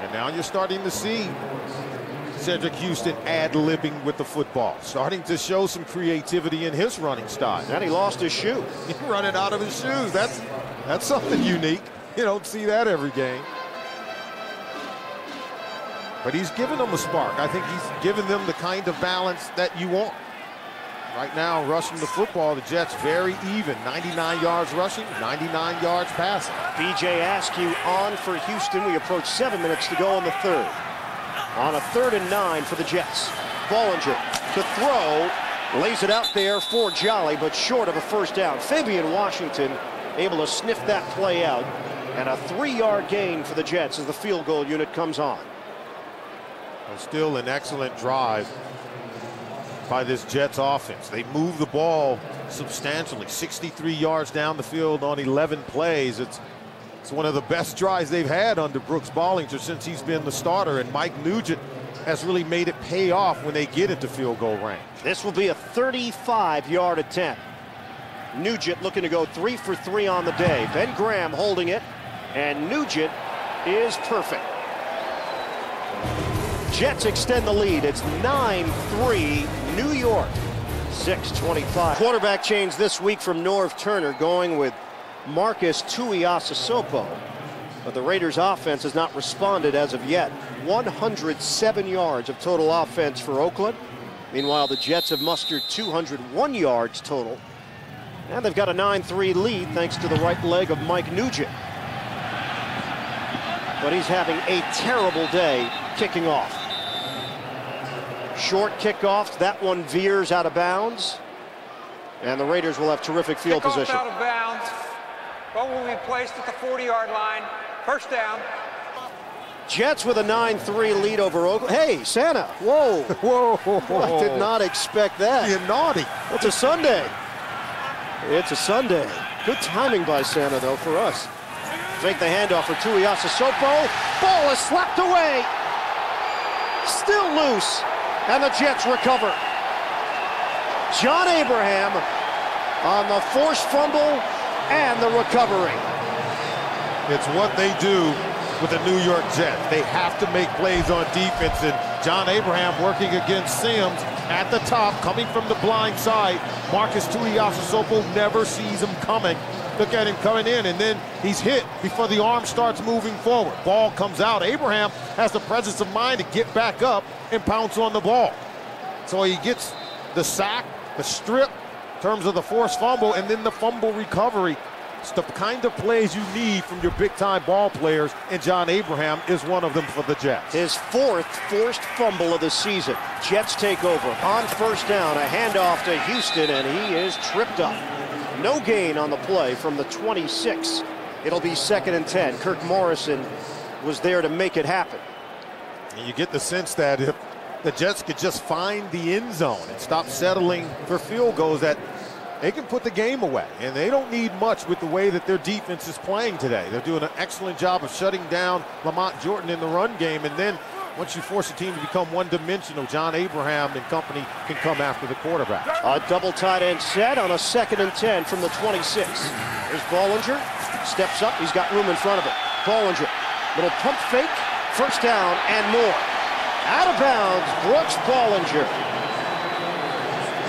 And now you're starting to see Cedric Houston ad-libbing with the football, starting to show some creativity in his running style. And he lost his shoe. He running out of his shoes. That's something unique. You don't see that every game. But he's given them a spark. I think he's given them the kind of balance that you want. Right now, rushing the football, the Jets very even. 99 yards rushing, 99 yards passing. B.J. Askew on for Houston. We approach 7 minutes to go in the 3rd. On a 3rd and 9 for the Jets. Bollinger to throw. Lays it out there for Jolly, but short of a first down. Fabian Washington able to sniff that play out. And a 3-yard gain for the Jets as the field goal unit comes on. Still an excellent drive by this Jets offense. They move the ball substantially, 63 yards down the field on 11 plays. It's one of the best drives they've had under Brooks Bollinger since he's been the starter, and Mike Nugent has really made it pay off when they get into field goal range. This will be a 35-yard attempt. Nugent looking to go 3 for 3 on the day. Ben Graham holding it, and Nugent is perfect. Jets extend the lead. It's 9-3 New York. 6:25. Quarterback change this week from Norv Turner, going with Marcus Tuiasosopo. But the Raiders offense has not responded as of yet. 107 yards of total offense for Oakland. Meanwhile, the Jets have mustered 201 yards total. And they've got a 9-3 lead thanks to the right leg of Mike Nugent. But he's having a terrible day kicking off. Short kickoff. That one veers out of bounds. And the Raiders will have terrific field position. Out of bounds. Ball will be placed at the 40-yard line. First down. Jets with a 9-3 lead over Oakland. Hey, Santa. Whoa. Whoa. I did not expect that. You're naughty. It's a Sunday. It's a Sunday. Good timing by Santa, though, for us. Fake the handoff for Tuiasosopo. Ball is slapped away. Still loose. And the Jets recover. John Abraham on the forced fumble and the recovery. It's what they do with the New York Jets. They have to make plays on defense, and John Abraham working against Sims at the top, coming from the blind side. Marcus Tuiasosopo never sees him coming. Look at him coming in, and then he's hit before the arm starts moving forward. Ball comes out. Abraham has the presence of mind to get back up and pounce on the ball. So he gets the sack, the strip, in terms of the forced fumble, and then the fumble recovery. It's the kind of plays you need from your big-time ball players, and John Abraham is one of them for the Jets. His 4th forced fumble of the season. Jets take over on first down. A handoff to Houston, and he is tripped up. No gain on the play from the 26. It'll be 2nd and 10. Kirk Morrison was there to make it happen. And you get the sense that if the Jets could just find the end zone and stop settling for field goals, that they can put the game away. And they don't need much with the way that their defense is playing today. They're doing an excellent job of shutting down Lamont Jordan in the run game. And then once you force a team to become one-dimensional, John Abraham and company can come after the quarterback. A double tight end set on a 2nd and 10 from the 26. Here's Bollinger. Steps up. He's got room in front of it. Bollinger. Little pump fake. First down and more. Out of bounds, Brooks Bollinger.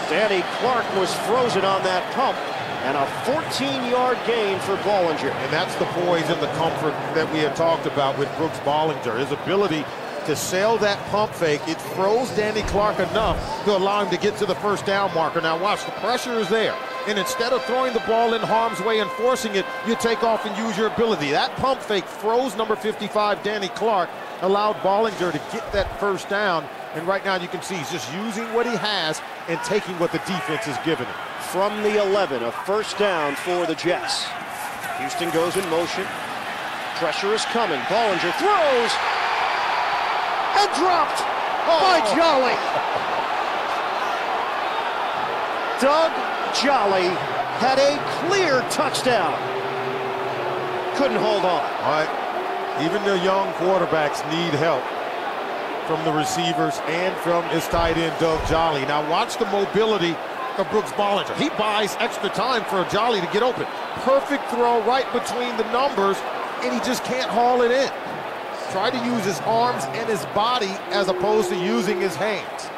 Danny Clark was frozen on that pump, and a 14-yard gain for Bollinger. And that's the poise and the comfort that we had talked about with Brooks Bollinger. His ability to sail that pump fake, it froze Danny Clark enough to allow him to get to the first down marker. Now watch, the pressure is there. And instead of throwing the ball in harm's way and forcing it, you take off and use your ability. That pump fake froze number 55, Danny Clark, allowed Bollinger to get that first down. And right now you can see he's just using what he has and taking what the defense is giving him. From the 11, a first down for the Jets. Houston goes in motion. Pressure is coming. Bollinger throws and dropped by Jolly. Doug Jolly had a clear touchdown. Couldn't hold on. All right. Even the young quarterbacks need help from the receivers and from his tight end, Doug Jolly. Now watch the mobility of Brooks Bollinger. He buys extra time for Jolly to get open. Perfect throw right between the numbers, and he just can't haul it in. Try to use his arms and his body as opposed to using his hands.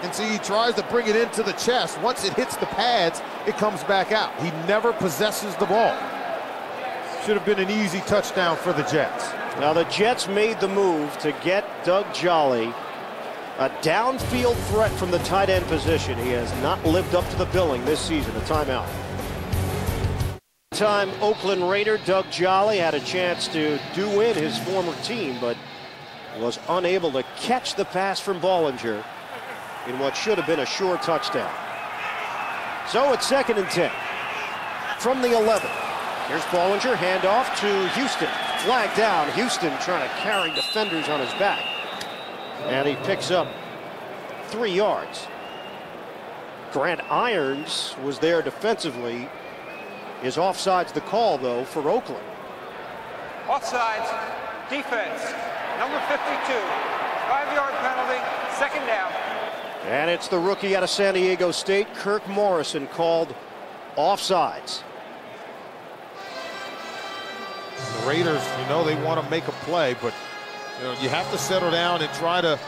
And see, he tries to bring it into the chest. Once it hits the pads, it comes back out. He never possesses the ball. Should have been an easy touchdown for the Jets. Now the Jets made the move to get Doug Jolly a downfield threat from the tight end position. He has not lived up to the billing this season. A timeout. Time Oakland Raider Doug Jolly had a chance to do in his former team, but was unable to catch the pass from Bollinger in what should have been a sure touchdown. So it's 2nd and 10 from the 11. Here's Bollinger, handoff to Houston. Flag down. Houston trying to carry defenders on his back. And he picks up 3 yards. Grant Irons was there defensively. Is offsides the call, though, for Oakland. Offsides, defense, number 52. 5-yard penalty, 2nd down. And it's the rookie out of San Diego State, Kirk Morrison, called offsides. The Raiders, you know, they want to make a play, but you have to settle down and try to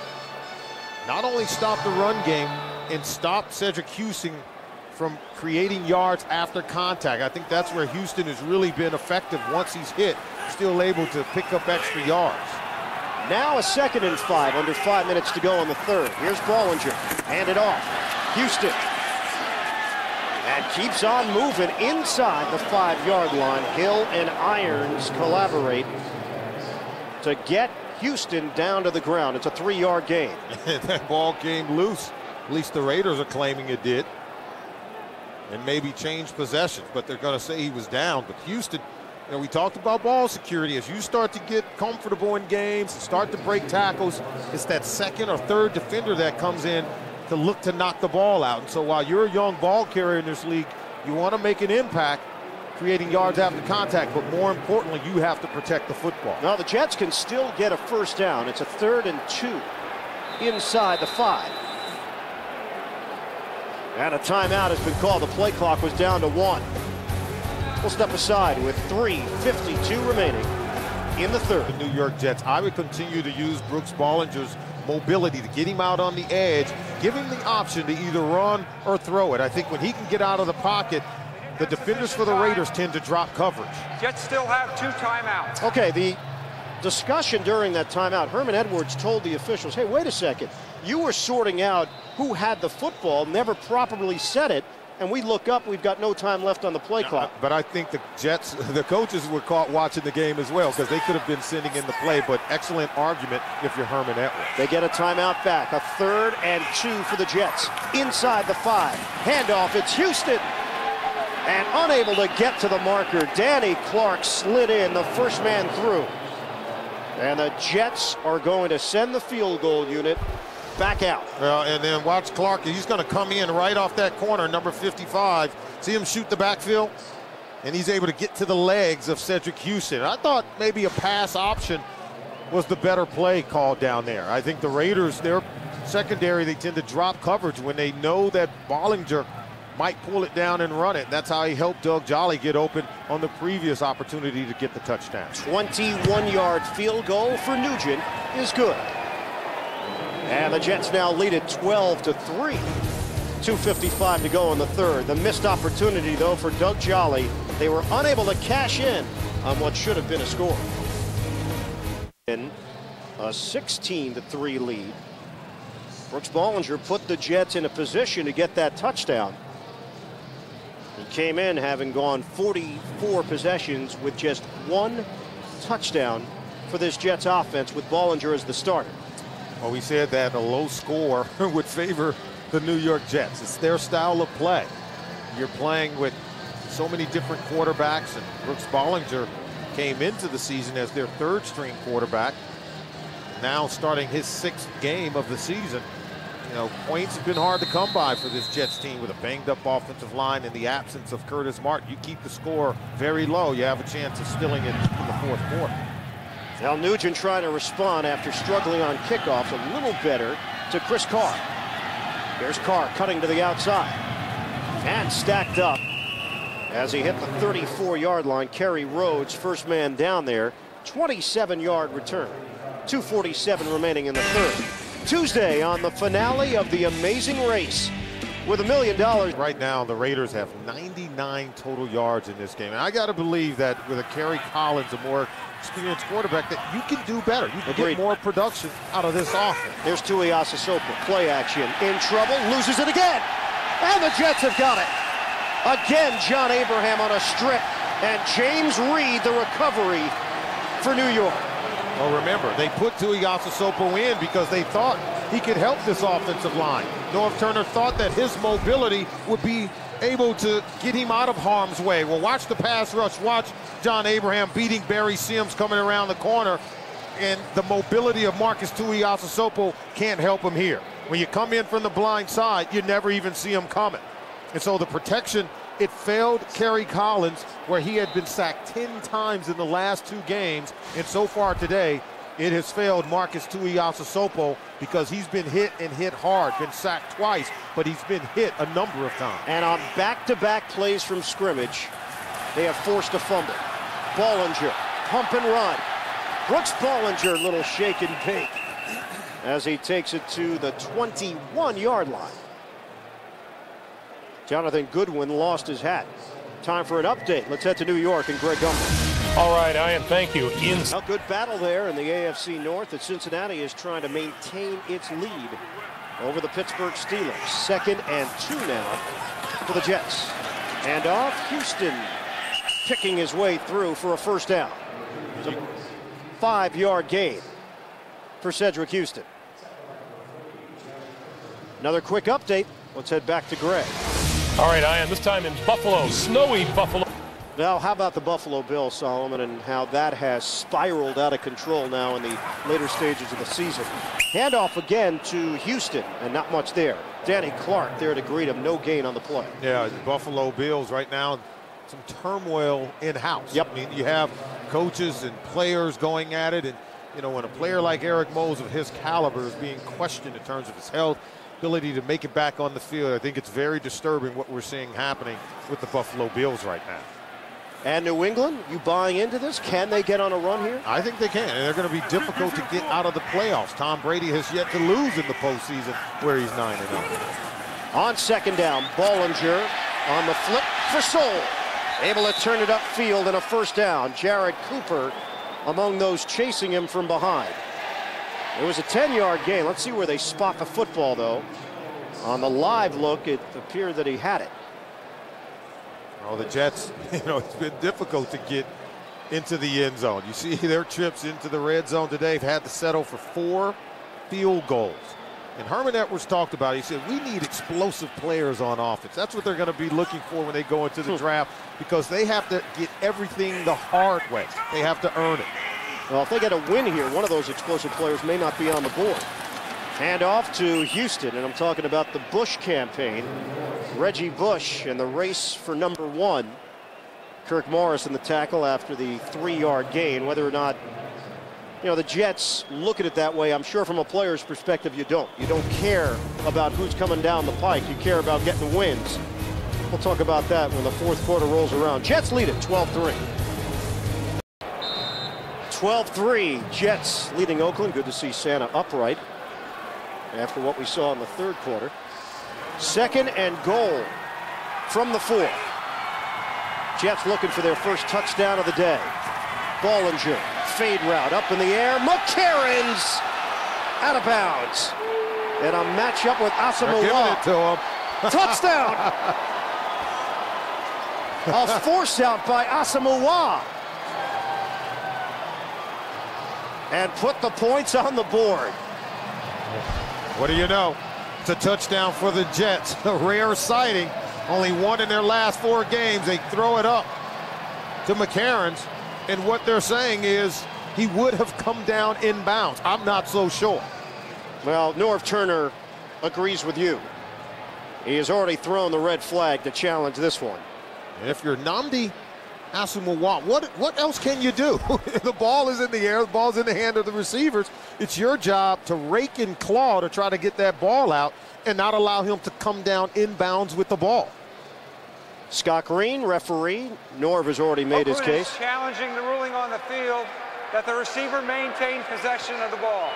not only stop the run game and stop Cedric Houston from creating yards after contact. I think that's where Houston has really been effective once he's hit, still able to pick up extra yards. Now a 2nd and 5, under 5 minutes to go in the 3rd. Here's Bollinger, handed off. Houston. And keeps on moving inside the 5-yard line. Hill and Irons collaborate to get Houston down to the ground. It's a 3-yard gain. That ball came loose. At least the Raiders are claiming it did. And maybe change possessions, but they're going to say he was down. But Houston, you know, we talked about ball security. As you start to get comfortable in games, start to break tackles, it's that 2nd or 3rd defender that comes in to look to knock the ball out. And so while you're a young ball carrier in this league, you want to make an impact creating yards after contact, but more importantly, you have to protect the football. Now the Jets can still get a first down. It's a 3rd and 2 inside the 5. And a timeout has been called. The play clock was down to 1. We'll step aside with 3:52 remaining in the 3rd. The New York Jets, I would continue to use Brooks Bollinger's mobility to get him out on the edge, give him the option to either run or throw it. I think when he can get out of the pocket, the defenders for the Raiders tend to drop coverage. Jets still have 2 timeouts. Okay, the discussion during that timeout, Herman Edwards told the officials, hey, wait a second. You were sorting out who had the football, never properly said it, and we look up, we've got no time left on the play clock. But I think the Jets, the coaches were caught watching the game as well because they could have been sending in the play, but excellent argument if you're Herman Edwards. They get a timeout back, a 3rd and 2 for the Jets. Inside the 5, handoff, it's Houston. And unable to get to the marker, Danny Clark slid in, the first man through. And the Jets are going to send the field goal unit back out. Well, and then watch Clark. He's going to come in right off that corner, number 55. See him shoot the backfield? And he's able to get to the legs of Cedric Houston. I thought maybe a pass option was the better play called down there. I think the Raiders, their secondary, they tend to drop coverage when they know that Bollinger might pull it down and run it. That's how he helped Doug Jolly get open on the previous opportunity to get the touchdown. 21-yard field goal for Nugent is good. And the Jets now lead it 12-3. 2:55 to go in the third. The missed opportunity, though, for Doug Jolly. They were unable to cash in on what should have been a score. In a 16-3 lead. Brooks Bollinger put the Jets in a position to get that touchdown. He came in having gone 44 possessions with just one touchdown for this Jets offense with Bollinger as the starter. Well, we said that a low score would favor the New York Jets. It's their style of play. You're playing with so many different quarterbacks, and Brooks Bollinger came into the season as their third-string quarterback. Now starting his 6th game of the season. You know, points have been hard to come by for this Jets team with a banged-up offensive line and the absence of Curtis Martin. You keep the score very low, you have a chance of stealing it in the fourth quarter. Now Nugent trying to respond after struggling on kickoffs a little better to Chris Carr. Here's Carr cutting to the outside and stacked up as he hit the 34-yard line. Kerry Rhodes, first man down there, 27-yard return. 2:47 remaining in the third. Tuesday on the finale of The Amazing Race with $1 million. Right now, the Raiders have 99 total yards in this game. And I got to believe that with a Kerry Collins, a more experienced quarterback, that you can do better. You can get more production out of this offense. Here's Tuiasosopo, play action, in trouble, loses it again. And the Jets have got it. Again, John Abraham on a strip. And James Reed, the recovery for New York. Well, remember, they put Tuiasosopo in because they thought he could help this offensive line. Norv Turner thought that his mobility would be able to get him out of harm's way. Well, watch the pass rush. Watch John Abraham beating Barry Sims coming around the corner. And the mobility of Marcus Tuiasosopo can't help him here. When you come in from the blind side, you never even see him coming. And so the protection, it failed Kerry Collins, where he had been sacked 10 times in the last 2 games. And so far today, it has failed Marcus Tuiasosopo because he's been hit and hit hard, been sacked twice, but he's been hit a number of times. And on back-to-back plays from scrimmage, they have forced a fumble. Bollinger, pump and run. Brooks Bollinger, little shake and bake as he takes it to the 21-yard line. Jonathan Goodwin lost his hat. Time for an update. Let's head to New York and Greg Gumbel. All right, Ian, thank you. A good battle there in the AFC North as Cincinnati is trying to maintain its lead over the Pittsburgh Steelers. 2nd and 2 now for the Jets. And off, Houston picking his way through for a first down. It's a 5-yard gain for Cedric Houston. Another quick update. Let's head back to Greg. All right, Ian, this time in Buffalo, snowy Buffalo. Now, how about the Buffalo Bills, Solomon, and how that has spiraled out of control now in the later stages of the season. Handoff again to Houston, and not much there. Danny Clark there to greet him. No gain on the play. Yeah, the Buffalo Bills right now, some turmoil in-house. Yep. I mean, you have coaches and players going at it, and, you know, when a player like Eric Mose of his caliber is being questioned in terms of his health, ability to make it back on the field, I think it's very disturbing what we're seeing happening with the Buffalo Bills right now. And New England, you buying into this? Can they get on a run here? I think they can, and they're going to be difficult to get out of the playoffs. Tom Brady has yet to lose in the postseason where he's 9-0. On 2nd down, Bollinger on the flip for Soul. Able to turn it upfield and a first down. Jared Cooper among those chasing him from behind. It was a 10-yard gain. Let's see where they spot the football, though. On the live look, it appeared that he had it. Well, the Jets, you know, it's been difficult to get into the end zone. You see their trips into the red zone today have had to settle for 4 field goals. And Herman Edwards talked about it. He said, we need explosive players on offense. That's what they're going to be looking for when they go into the draft, because they have to get everything the hard way. They have to earn it. Well, if they get a win here, one of those explosive players may not be on the board. Hand off to Houston, and I'm talking about the Bush campaign. Reggie Bush in the race for number 1. Kirk Morris in the tackle after the 3-yard gain. Whether or not, you know, the Jets look at it that way, I'm sure from a player's perspective you don't. You don't care about who's coming down the pike. You care about getting wins. We'll talk about that when the fourth quarter rolls around. Jets lead it 12-3. 12-3, Jets leading Oakland. Good to see Santa upright after what we saw in the third quarter. Second and goal from the 4. Jets looking for their first touchdown of the day. Bollinger, fade route up in the air. McCarron's out of bounds. And a matchup with Asamoah. Giving it to him. Touchdown! A force out by Asamoah. And put the points on the board. What do you know? It's a touchdown for the Jets. A rare sighting. Only one in their last 4 games. They throw it up to McCarron's. And what they're saying is he would have come down inbounds. I'm not so sure. Well, Norv Turner agrees with you. He has already thrown the red flag to challenge this one. If you're Nnamdi Asomugha, what else can you do? The ball is in the air, the ball's in the hand of the receivers. It's your job to rake and claw to try to get that ball out and not allow him to come down inbounds with the ball. Scott Green, referee. Norv has already made his Oakland case. is challenging the ruling on the field that the receiver maintained possession of the ball.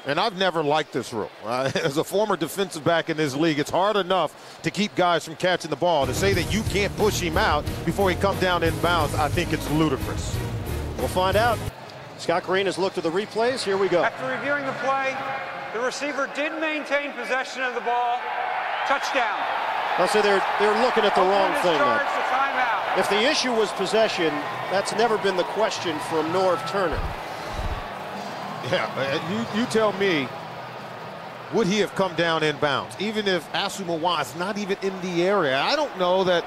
And I've never liked this rule. As a former defensive back in this league, it's hard enough to keep guys from catching the ball. To say that you can't push him out before he comes down inbounds, I think it's ludicrous. We'll find out. Scott Green has looked at the replays. Here we go. After reviewing the play, the receiver did maintain possession of the ball. Touchdown. I'll say they're looking at the wrong Oakland is thing. charged a timeout. If the issue was possession, that's never been the question from Norv Turner. Yeah, you tell me, would he have come down inbounds? Even if Asomugha is not even in the area. I don't know that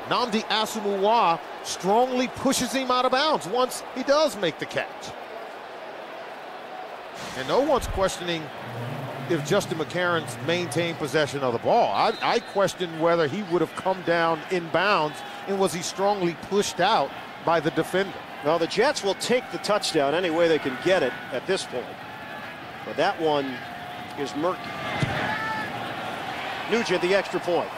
Nnamdi Asomugha strongly pushes him out of bounds once he does make the catch. And no one's questioning if Justin McCarron's maintained possession of the ball. I question whether he would have come down inbounds and was he strongly pushed out by the defender. Well, the Jets will take the touchdown any way they can get it at this point. But that one is murky. Nugent, the extra point.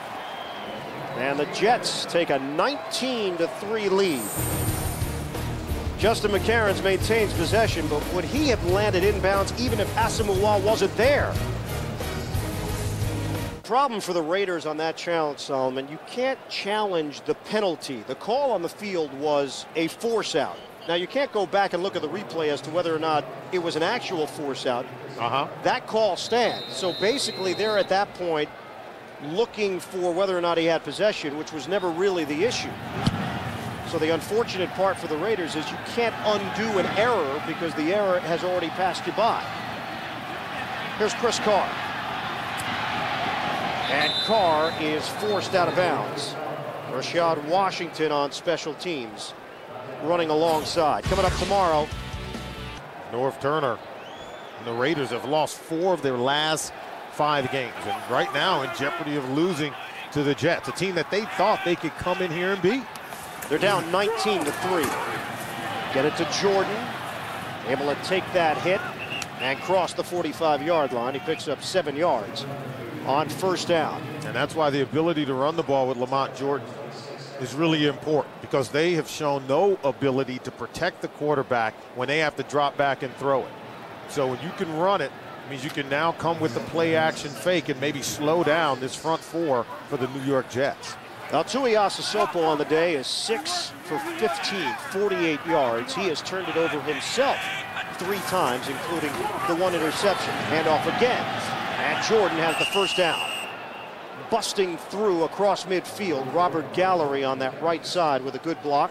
And the Jets take a 19-3 lead. Justin McCarron's maintains possession, but would he have landed inbounds even if Asomugha wasn't there? Problem for the Raiders on that challenge, Solomon, you can't challenge the penalty. The call on the field was a force out. Now, you can't go back and look at the replay as to whether or not it was an actual force out. That call stands. So basically, they're at that point looking for whether or not he had possession, which was never really the issue. So the unfortunate part for the Raiders is you can't undo an error because the error has already passed you by. Here's Chris Carr. And Carr is forced out of bounds. Rashad Washington on special teams running alongside. Coming up tomorrow, Norv Turner and the Raiders have lost 4 of their last 5 games. And right now in jeopardy of losing to the Jets, a team that they thought they could come in here and beat. They're down 19-3. Get it to Jordan. Able to take that hit and cross the 45-yard line. He picks up 7 yards on first down. And that's why the ability to run the ball with Lamont Jordan is really important, because they have shown no ability to protect the quarterback when they have to drop back and throw it. So when you can run it, it means you can now come with the play action fake and maybe slow down this front 4 for the New York Jets. Now, Tuiasa Sopo on the day is 6 for 15, 48 yards. He has turned it over himself 3 times, including the 1 interception. Handoff again, and Jordan has the first down. Busting through across midfield, Robert Gallery on that right side with a good block.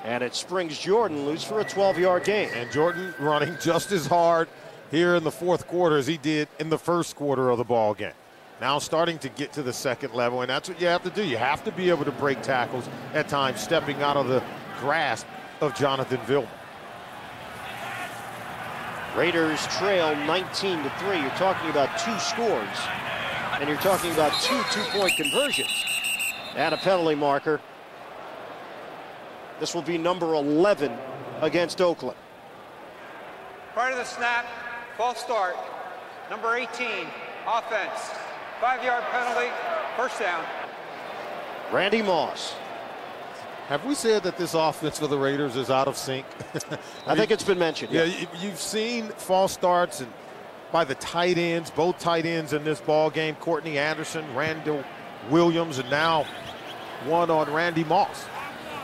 And it springs Jordan loose for a 12-yard gain. And Jordan running just as hard here in the fourth quarter as he did in the first quarter of the ball game. Now starting to get to the second level, and that's what you have to do. You have to be able to break tackles at times, stepping out of the grasp of Jonathan Vilma. Raiders trail 19-3. You're talking about 2 scores, and you're talking about 2 two-point conversions. And a penalty marker. This will be number 11 against Oakland. Prior to the snap, false start. Number 18, offense. 5-yard penalty, first down. Randy Moss. Have we said that this offense for the Raiders is out of sync? I think it's been mentioned. Yeah, you've seen false starts and by the tight ends, both tight ends in this ball game, Courtney Anderson, Randall Williams, and now one on Randy Moss.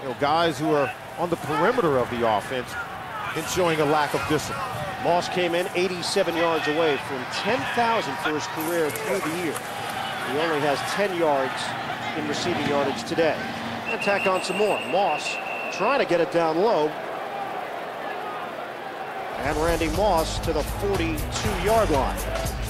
You know, guys who are on the perimeter of the offense and showing a lack of discipline. Moss came in 87 yards away from 10,000 for his career through the year. He only has 10 yards in receiving yardage today. And tack on some more. Moss trying to get it down low. And Randy Moss to the 42-yard line.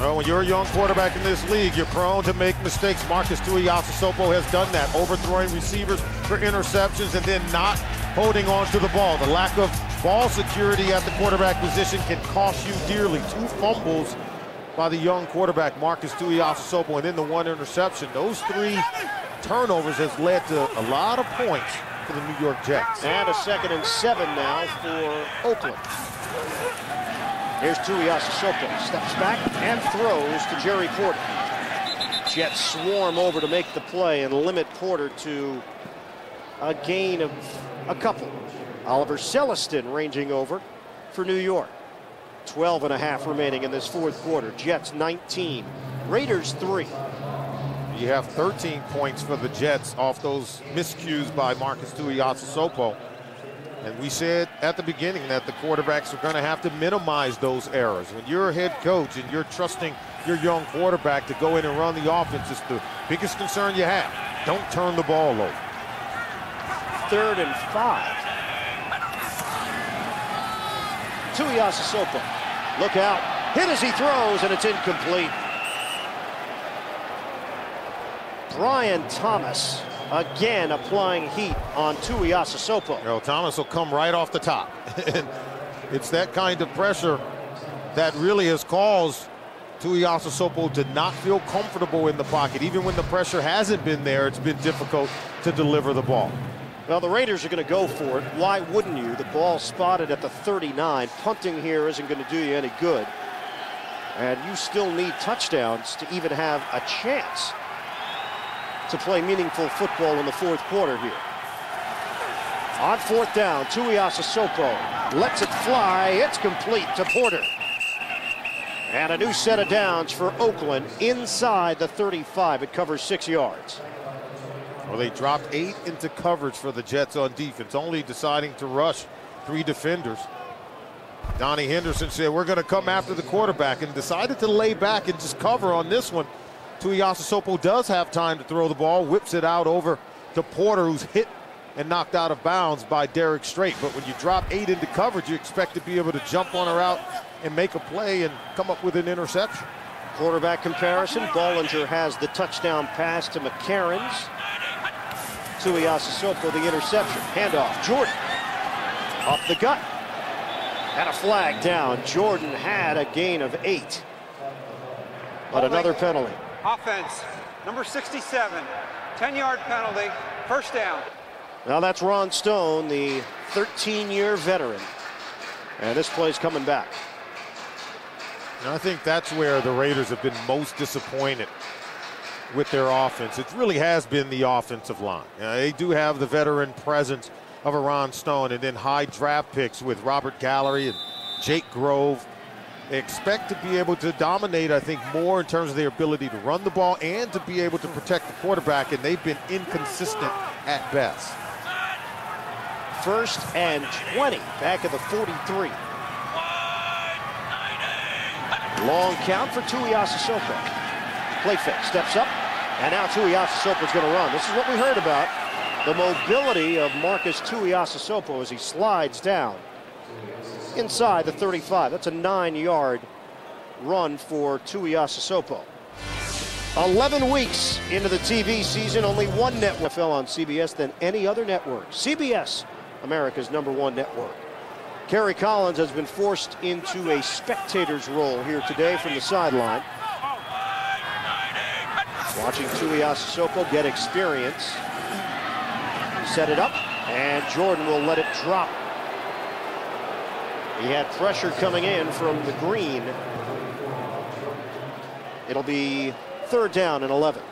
Well, when you're a young quarterback in this league, you're prone to make mistakes. Marcus Tuiasosopo has done that, overthrowing receivers for interceptions and then not holding on to the ball. The lack of ball security at the quarterback position can cost you dearly. 2 fumbles by the young quarterback, Marcus Tuiasosopo, and then the 1 interception. Those 3 turnovers has led to a lot of points for the New York Jets. And a 2nd and 7 now for Oakland. Here's Tuiasosopo, steps back and throws to Jerry Porter. Jets swarm over to make the play and limit Porter to a gain of a couple. Oliver Celestin ranging over for New York. 12.5 remaining in this 4th quarter. Jets 19, Raiders 3. You have 13 points for the Jets off those miscues by Marcus Tuiasosopo. And we said at the beginning that the quarterbacks are going to have to minimize those errors. When you're a head coach and you're trusting your young quarterback to go in and run the offense, it's the biggest concern you have. Don't turn the ball over. 3rd and 5. Tuiasosopo, look out, hit as he throws, and it's incomplete. Brian Thomas again applying heat on Tuiasosopo. Well, Thomas will come right off the top. And it's that kind of pressure that really has caused Tuiasosopo to not feel comfortable in the pocket. Even when the pressure hasn't been there, it's been difficult to deliver the ball. Well, the Raiders are going to go for it. Why wouldn't you? The ball spotted at the 39. Punting here isn't going to do you any good. And you still need touchdowns to even have a chance to play meaningful football in the 4th quarter here. On 4th down, Tuiasosopo lets it fly. It's complete to Porter. And a new set of downs for Oakland inside the 35. It covers 6 yards. Well, they dropped 8 into coverage for the Jets on defense, only deciding to rush 3 defenders. Donnie Henderson said, we're going to come after the quarterback, and decided to lay back and just cover on this one. Tuiasosopo does have time to throw the ball, whips it out over to Porter, who's hit and knocked out of bounds by Derek Strait. But when you drop 8 into coverage, you expect to be able to jump on a route and make a play and come up with an interception. Quarterback comparison, Bollinger has the touchdown pass to McCarron's. Tuiasosopo the interception. Handoff, Jordan up the gut. And a flag down. Jordan had a gain of 8. But another penalty. Offense, number 67, 10-yard penalty, 1st down. Now that's Ron Stone, the 13-year veteran. And this play's coming back. And I think that's where the Raiders have been most disappointed with their offense. It really has been the offensive line. They do have the veteran presence of a Ron Stone and then high draft picks with Robert Gallery and Jake Grove. They expect to be able to dominate, I think, more in terms of their ability to run the ball and to be able to protect the quarterback, and they've been inconsistent at best. 1st and 20, back at the 43. Long count for Tuiasosopo. Play fake, steps up, and now Tuiasosopo's going to run. This is what we heard about, the mobility of Marcus Tuiasosopo as he slides down inside the 35. That's a 9-yard run for Tuiasosopo. 11 weeks into the TV season, only one network fell on CBS than any other network. CBS, America's #1 network. Kerry Collins has been forced into a spectator's role here today from the sideline. Watching Tuiasosopo get experience. Set it up, and Jordan will let it drop. He had pressure coming in from the green. It'll be 3rd down and 11.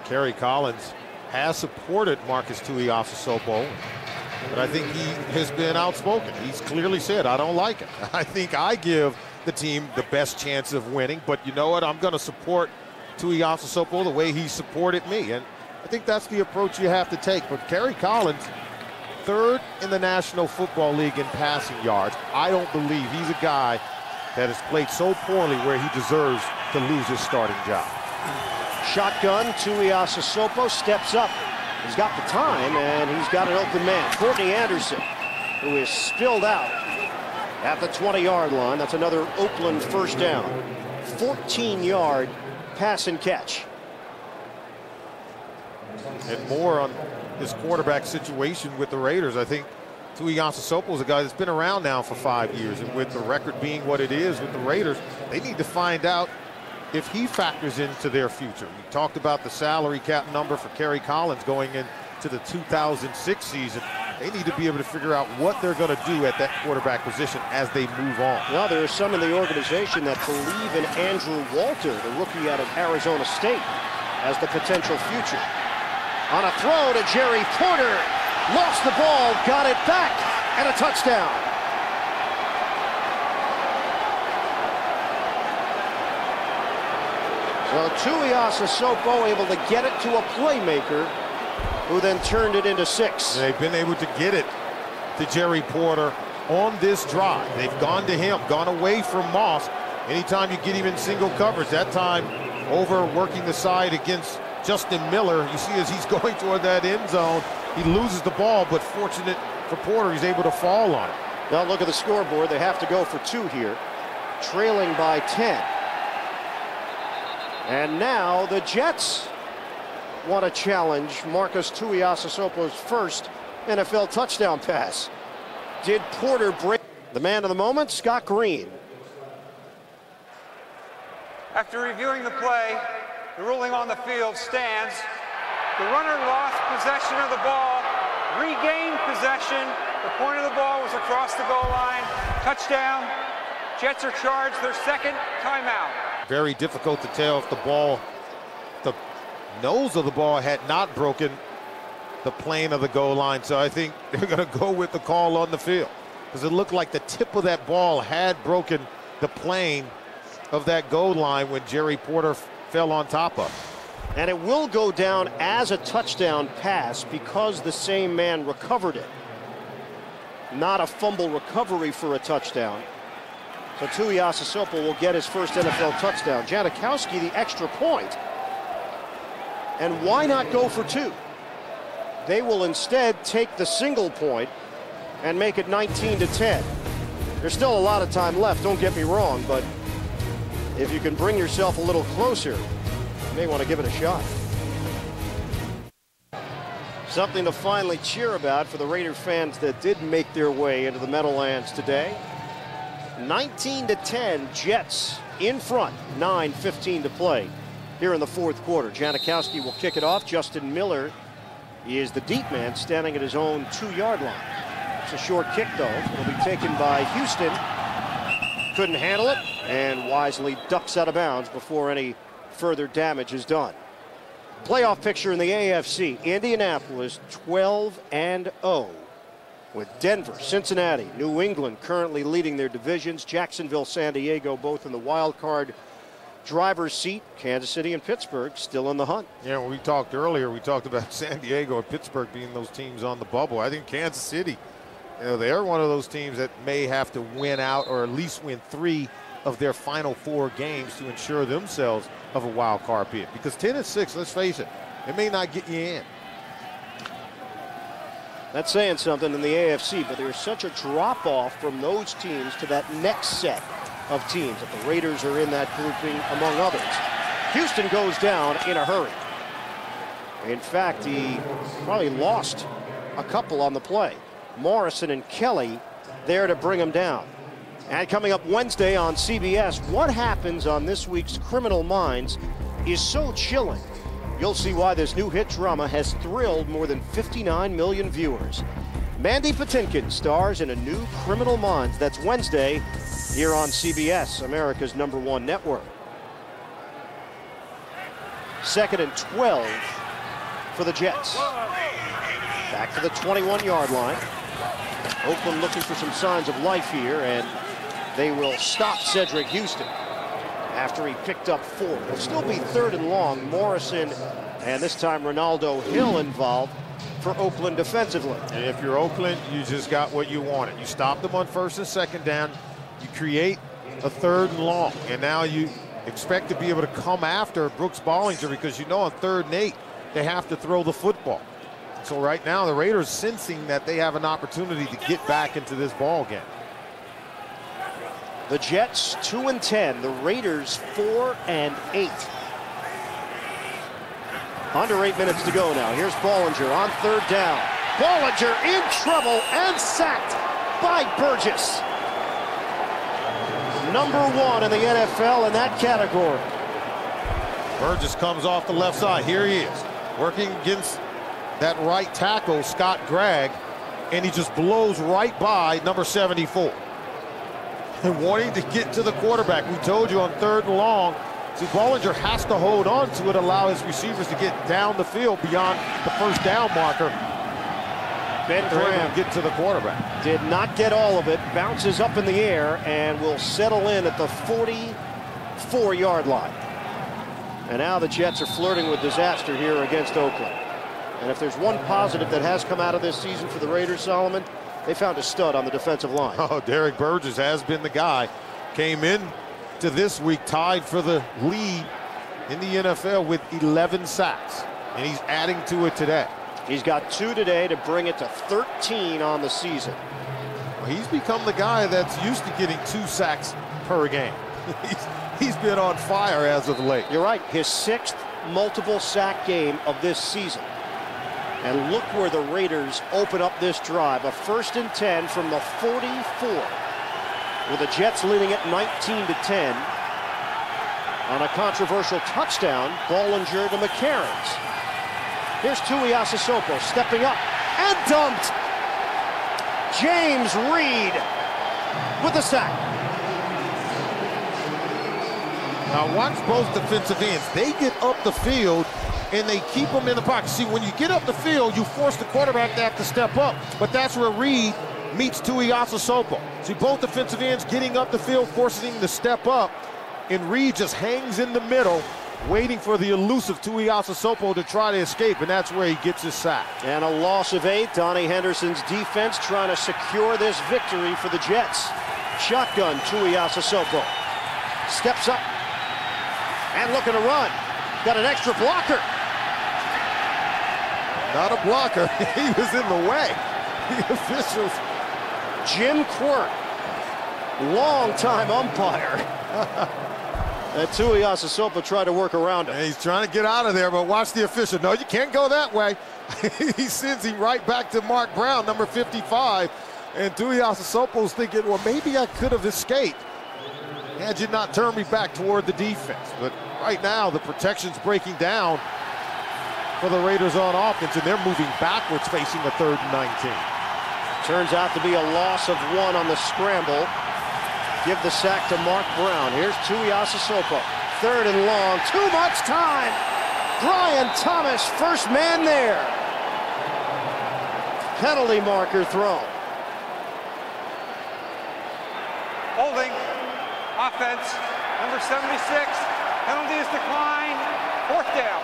Kerry Collins has supported Marcus Tuiasosopo, but I think he has been outspoken. He's clearly said, I don't like it. I think I give the team the best chance of winning, but you know what? I'm going to support Tuiasosopo the way he supported me, and I think that's the approach you have to take. But Kerry Collins, third in the National Football League in passing yards. I don't believe he's a guy that has played so poorly where he deserves to lose his starting job. Shotgun, Tuiasosopo steps up. He's got the time, and he's got an open man. Courtney Anderson, who is spilled out at the 20-yard line. That's another Oakland first down. 14-yard pass and catch. And more on his quarterback situation with the Raiders. I think Tuiasosopo is a guy that's been around now for 5 years, and with the record being what it is with the Raiders, they need to find out if he factors into their future. We talked about the salary cap number for Kerry Collins going into the 2006 season. They need to be able to figure out what they're going to do at that quarterback position as they move on. Well, there are some in the organization that believe in Andrew Walter, the rookie out of Arizona State, as the potential future. On a throw to Jerry Porter, lost the ball, got it back, and a touchdown. So Tuiasosopo able to get it to a playmaker, who then turned it into 6. They've been able to get it to Jerry Porter on this drive. They've gone to him, gone away from Moss. Anytime you get him in single coverage, that time over working the side against Justin Miller, you see as he's going toward that end zone, he loses the ball, but fortunate for Porter, he's able to fall on it. Now look at the scoreboard. They have to go for 2 here, trailing by 10. And now the Jets want to challenge Marcus Tuiasosopo's first NFL touchdown pass. Did Porter break? The man of the moment, Scott Green. After reviewing the play, the ruling on the field stands. The runner lost possession of the ball, regained possession. The point of the ball was across the goal line. Touchdown. Jets are charged their second timeout. Very difficult to tell if the ball, the nose of the ball had not broken the plane of the goal line. So I think they're going to go with the call on the field, because it looked like the tip of that ball had broken the plane of that goal line when Jerry Porter fell on top of it. And it will go down as a touchdown pass because the same man recovered it. Not a fumble recovery for a touchdown. So Tuiasosopo will get his first NFL touchdown. Janikowski the extra point. And why not go for 2? They will instead take the single point and make it 19-10. There's still a lot of time left, don't get me wrong, but if you can bring yourself a little closer, you may want to give it a shot. Something to finally cheer about for the Raider fans that did make their way into the Meadowlands today. 19-10, Jets in front, 9:15 to play here in the fourth quarter. Janikowski will kick it off. Justin Miller is the deep man standing at his own 2-yard line. It's a short kick, though. It'll be taken by Houston. Couldn't handle it and wisely ducks out of bounds before any further damage is done. Playoff picture in the AFC. Indianapolis 12-0. With Denver, Cincinnati, New England currently leading their divisions. Jacksonville, San Diego both in the wild card driver's seat. Kansas City and Pittsburgh still in the hunt. Yeah, when we talked earlier, we talked about San Diego and Pittsburgh being those teams on the bubble. I think Kansas City, they're one of those teams that may have to win out or at least win 3 of their final 4 games to ensure themselves of a wild card bid. Because 10-6, let's face it, it may not get you in. That's saying something in the AFC, but there's such a drop-off from those teams to that next set of teams. That the Raiders are in that grouping, among others. Houston goes down in a hurry. In fact, he probably lost a couple on the play. Morrison and Kelly there to bring him down. And coming up Wednesday on CBS, what happens on this week's Criminal Minds is so chilling. You'll see why this new hit drama has thrilled more than 59 million viewers. Mandy Patinkin stars in a new Criminal Minds. That's Wednesday here on CBS, America's #1 network. 2nd and 12 for the Jets. Back to the 21-yard line. Oakland looking for some signs of life here, and they will stop Cedric Houston after he picked up 4. It'll still be 3rd and long. Morrison and this time Ronaldo Hill involved for Oakland defensively. And if you're Oakland, you just got what you wanted. You stopped them on 1st and 2nd down. You create a 3rd and long, and now you expect to be able to come after Brooks Bollinger, because you know on 3rd and 8 they have to throw the football. So right now the Raiders sensing that they have an opportunity to get back into this ball game. The Jets 2 and 10. The Raiders 4 and 8. Under 8 minutes to go now. Here's Bollinger on 3rd down. Bollinger in trouble and sacked by Burgess. Number 1 in the NFL in that category. Burgess comes off the left side. Here he is, working against that right tackle, Scott Gregg, and he just blows right by number 74. And wanting to get to the quarterback. We told you on 3rd and long, see, Bollinger has to hold on to it, allow his receivers to get down the field beyond the 1st down marker. Ben Graham get to the quarterback. Did not get all of it. Bounces up in the air and will settle in at the 44-yard line. And now the Jets are flirting with disaster here against Oakland. And if there's one positive that has come out of this season for the Raiders, Solomon, they found a stud on the defensive line. Oh, Derek Burgess has been the guy. Came in to this week tied for the lead in the NFL with 11 sacks. And he's adding to it today. He's got 2 today to bring it to 13 on the season. Well, he's become the guy that's used to getting 2 sacks per game. He's been on fire as of late. You're right. His 6th multiple sack game of this season. And look where the Raiders open up this drive. A 1st and 10 from the 44. With the Jets leading it 19-10. On a controversial touchdown, Bollinger to McCarons. Here's Tuiasosopo stepping up and dumped. James Reed with the sack. Now watch both defensive ends. They get up the field and they keep them in the pocket. See, when you get up the field, you force the quarterback to have to step up. But that's where Reed meets Tuiasosopo. See, both defensive ends getting up the field, forcing him to step up. And Reed just hangs in the middle, waiting for the elusive Tuiasosopo to try to escape, and that's where he gets his sack. And a loss of 8. Donnie Henderson's defense trying to secure this victory for the Jets. Shotgun Tuiasosopo. Steps up and looking to run. Got an extra blocker. Not a blocker. He was in the way. The officials. Jim Quirk, long-time umpire. And Tuiasosopo tried to work around him. And he's trying to get out of there, but watch the official. No, you can't go that way. He sends him right back to Mark Brown, number 55. And Tuiasosopo's thinking, well, maybe I could have escaped had you not turned me back toward the defense. But right now, the protection's breaking down for the Raiders on offense, and they're moving backwards, facing a 3rd and 19. Turns out to be a loss of 1 on the scramble. Give the sack to Mark Brown. Here's Tuiasosopo. 3rd and long. Too much time. Brian Thomas, first man there. Penalty marker thrown. Holding. Offense. Number 76. Penalty is declined. 4th down.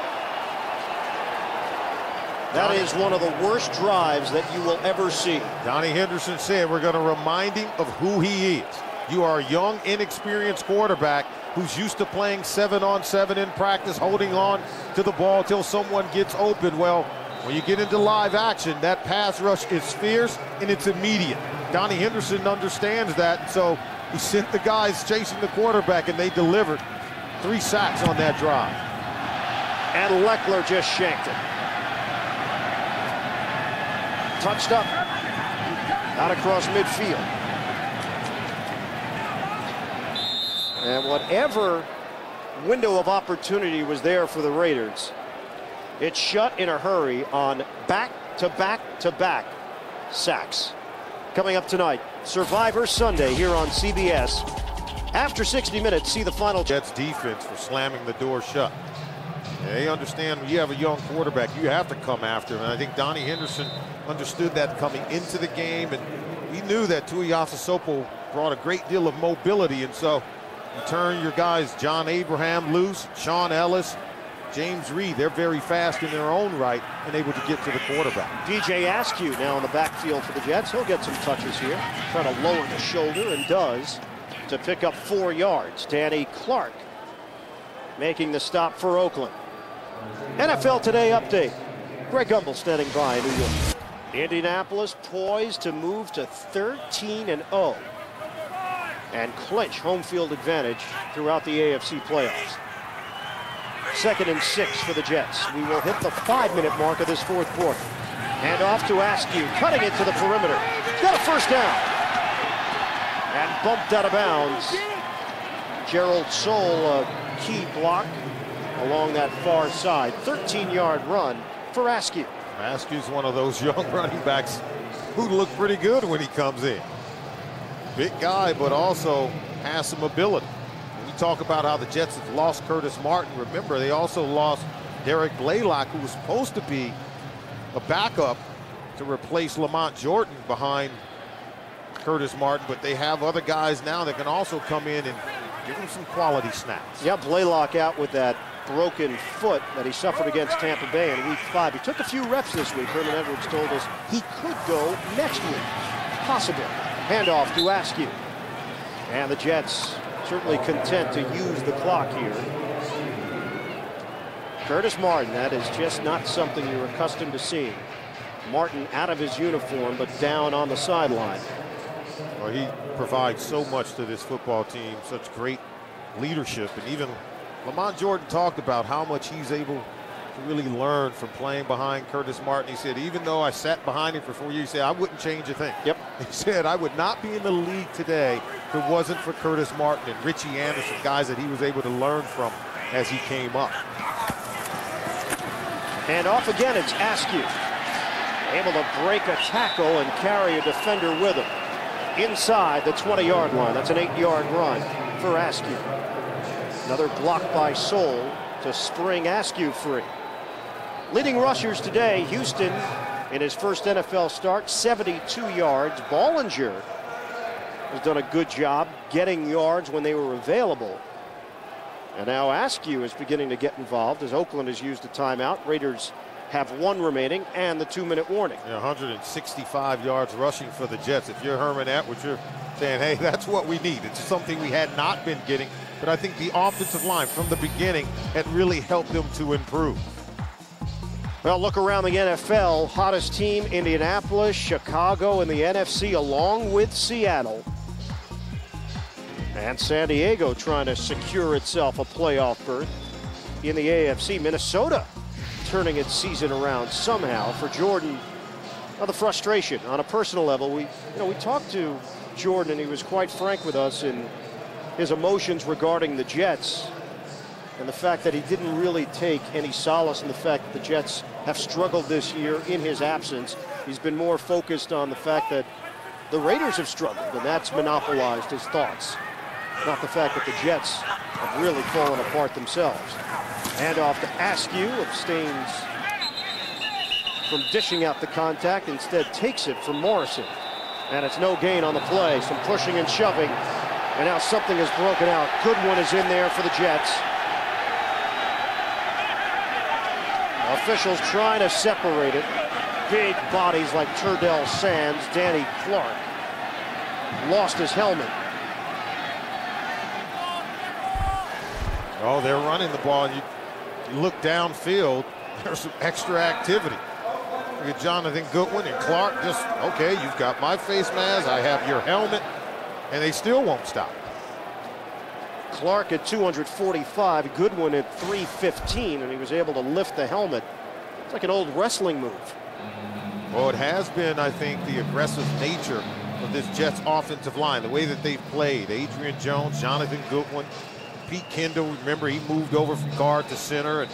That is one of the worst drives that you will ever see. Donnie Henderson said we're going to remind him of who he is. You are a young, inexperienced quarterback who's used to playing 7-on-7 in practice, holding on to the ball till someone gets open. Well, when you get into live action, that pass rush is fierce and it's immediate. Donnie Henderson understands that, so he sent the guys chasing the quarterback, and they delivered 3 sacks on that drive. And Leckler just shanked it. Touched up, out across midfield. And whatever window of opportunity was there for the Raiders, it shut in a hurry on back-to-back-to-back sacks. Coming up tonight, Survivor Sunday here on CBS. After 60 minutes, see the final. Jets defense for slamming the door shut. They understand when you have a young quarterback, you have to come after him. And I think Donnie Henderson understood that coming into the game, and he knew that Tuiasosopo brought a great deal of mobility, and so you turn your guys, John Abraham loose, Sean Ellis, James Reed, they're very fast in their own right and able to get to the quarterback. DJ Askew now in the backfield for the Jets. He'll get some touches here. Trying to lower the shoulder, and does, to pick up 4 yards. Danny Clark making the stop for Oakland. NFL Today update. Greg Gumbel standing by in New York. Indianapolis poised to move to 13-0 and clinch home field advantage throughout the AFC playoffs. 2nd and 6 for the Jets. We will hit the 5-minute mark of this 4th quarter. Hand off to Askew, cutting it to the perimeter. Got a first down. And bumped out of bounds. Gerald Soule, a key block along that far side. 13-yard run for Askew. Askew's one of those young running backs who look pretty good when he comes in. Big guy, but also has some ability. When you talk about how the Jets have lost Curtis Martin, remember they also lost Derek Blaylock, who was supposed to be a backup to replace Lamont Jordan behind Curtis Martin, but they have other guys now that can also come in and give them some quality snaps. Yeah, Blaylock out with that broken foot that he suffered against Tampa Bay in Week 5. He took a few reps this week. Herman Edwards told us he could go next week. Possible. Handoff to Askew. And the Jets certainly content to use the clock here. Curtis Martin, that is just not something you're accustomed to seeing. Martin out of his uniform, but down on the sideline. Well, he provides so much to this football team, such great leadership, and even Lamont Jordan talked about how much he's able to really learn from playing behind Curtis Martin. He said, even though I sat behind him for 4 years, he said, I wouldn't change a thing. Yep. He said, I would not be in the league today if it wasn't for Curtis Martin and Richie Anderson, guys that he was able to learn from as he came up. And off again, it's Askew. Able to break a tackle and carry a defender with him. Inside the 20-yard line. That's an 8-yard run for Askew. Another block by Soule to spring Askew free. Leading rushers today, Houston in his first NFL start, 72 yards. Bollinger has done a good job getting yards when they were available. And now Askew is beginning to get involved as Oakland has used a timeout. Raiders have 1 remaining and the 2-minute warning. Yeah, 165 yards rushing for the Jets. If you're Herman Edwards, you're saying, hey, that's what we need. It's something we had not been getting. But I think the offensive line from the beginning had really helped them to improve. Well, look around the NFL. Hottest team, Indianapolis, Chicago in the NFC, along with Seattle. And San Diego trying to secure itself a playoff berth in the AFC. Minnesota turning its season around somehow. For Jordan, the frustration on a personal level. We talked to Jordan, and he was quite frank with us in his emotions regarding the Jets and the fact that he didn't really take any solace in the fact that the Jets have struggled this year in his absence. He's been more focused on the fact that the Raiders have struggled, and that's monopolized his thoughts, not the fact that the Jets have really fallen apart themselves. Hand off to Askew, abstains from dishing out the contact, instead takes it from Morrison. And it's no gain on the play, some pushing and shoving. And now something is broken out. Goodwin is in there for the Jets. Officials trying to separate it. Big bodies like Turdell Sands, Danny Clark. Lost his helmet. Oh, they're running the ball, and you look downfield, there's some extra activity. Look at Jonathan Goodwin and Clark just, okay, you've got my face mask, I have your helmet, and they still won't stop. Clark at 245, Goodwin at 315, and he was able to lift the helmet. It's like an old wrestling move. Well, it has been, I think, the aggressive nature of this Jets offensive line, the way that they've played. Adrian Jones, Jonathan Goodwin, Pete Kendall, remember he moved over from guard to center, and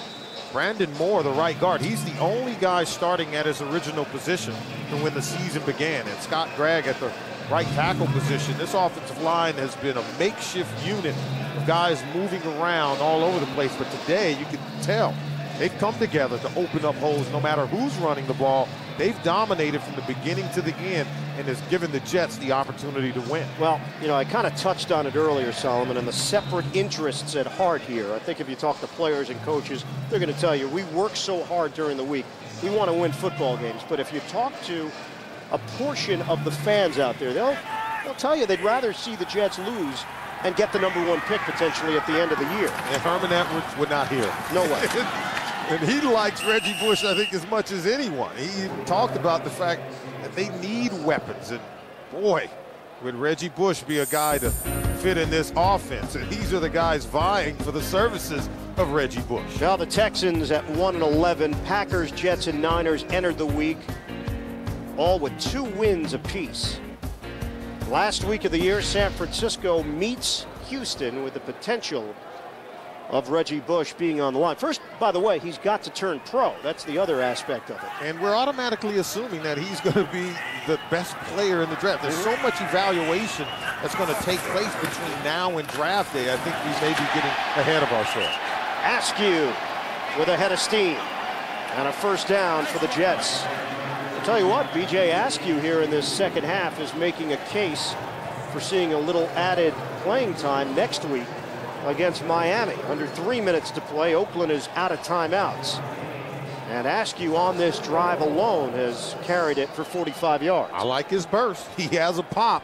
Brandon Moore, the right guard, he's the only guy starting at his original position from when the season began. And Scott Gregg at the right tackle position. This offensive line has been a makeshift unit of guys moving around all over the place, but today you can tell They've come together to open up holes no matter who's running the ball. They've dominated from the beginning to the end and has given the Jets the opportunity to win. Well, you know, I kind of touched on it earlier, Solomon, and the separate interests at heart here. I think if you talk to players and coaches, they're going to tell you, we work so hard during the week. We want to win football games. But if you talk to a portion of the fans out there, they'll tell you they'd rather see the Jets lose and get the #1 pick potentially at the end of the year. And Herman Edwards would not hear. No way. And he likes Reggie Bush, I think, as much as anyone. He even talked about the fact that they need weapons. And boy, would Reggie Bush be a guy to fit in this offense. And these are the guys vying for the services of Reggie Bush. Now the Texans at 1-11. Packers, Jets, and Niners entered the week all with 2 wins apiece. Last week of the year, San Francisco meets Houston with the potential of Reggie Bush being on the line. First, by the way, he's got to turn pro. That's the other aspect of it. And we're automatically assuming that he's going to be the best player in the draft. There's so much evaluation that's going to take place between now and draft day. I think we may be getting ahead of ourselves. Askew with a head of steam and a first down for the Jets. I'll tell you what, B.J. Askew here in this second half is making a case for seeing a little added playing time next week against Miami. Under 3 minutes to play. Oakland is out of timeouts. And Askew on this drive alone has carried it for 45 yards. I like his burst. He has a pop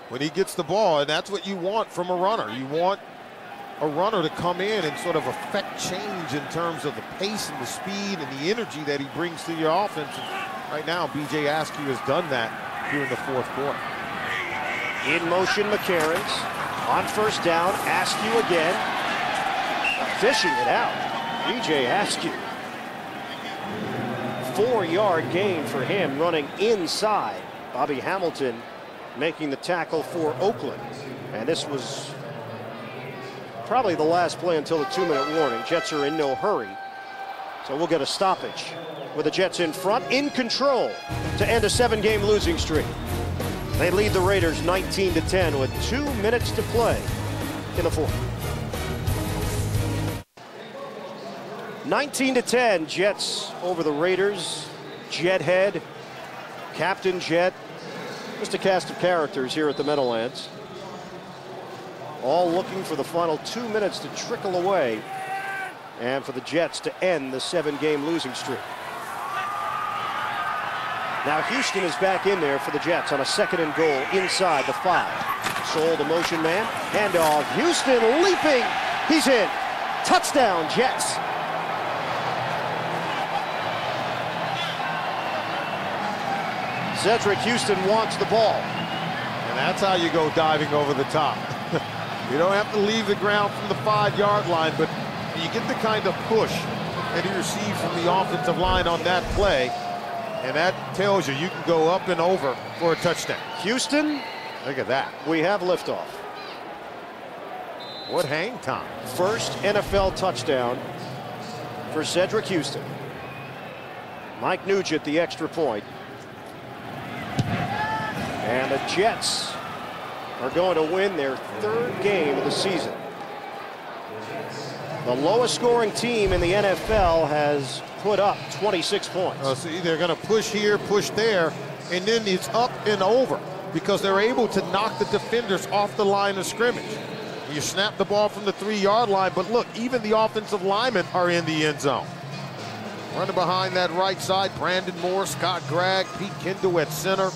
when he gets the ball, and that's what you want from a runner. You want a runner to come in and sort of affect change in terms of the pace and the speed and the energy that he brings to your offense. And right now, B.J. Askew has done that here in the fourth quarter. In motion, McCarons. On first down, Askew again. Fishing it out. B.J. Askew. 4-yard gain for him running inside. Bobby Hamilton making the tackle for Oakland. And this was probably the last play until the 2-minute warning. Jets are in no hurry. So we'll get a stoppage with the Jets in front, in control to end a 7-game losing streak. They lead the Raiders 19-10 with 2 minutes to play in the fourth. 19-10, Jets over the Raiders. Jethead, Captain Jet, just a cast of characters here at the Meadowlands. All looking for the final 2 minutes to trickle away and for the Jets to end the 7-game losing streak. Now Houston is back in there for the Jets on a 2nd and goal inside the 5. Sold, the motion man. Handoff. Houston leaping. He's in. Touchdown, Jets. Cedric Houston wants the ball. And that's how you go diving over the top. You don't have to leave the ground from the 5-yard line, but you get the kind of push that he received from the offensive line on that play. And that tells you can go up and over for a touchdown. Houston, look at that. We have liftoff. What hang time. First NFL touchdown for Cedric Houston. Mike Nugent, the extra point. And the Jets are going to win their 3rd game of the season. The lowest scoring team in the NFL has put up 26 points. See, they're going to push here, push there, and then it's up and over because they're able to knock the defenders off the line of scrimmage. You snap the ball from the 3-yard line, but look, even the offensive linemen are in the end zone. Running behind that right side, Brandon Moore, Scott Gregg, Pete Kendall at center.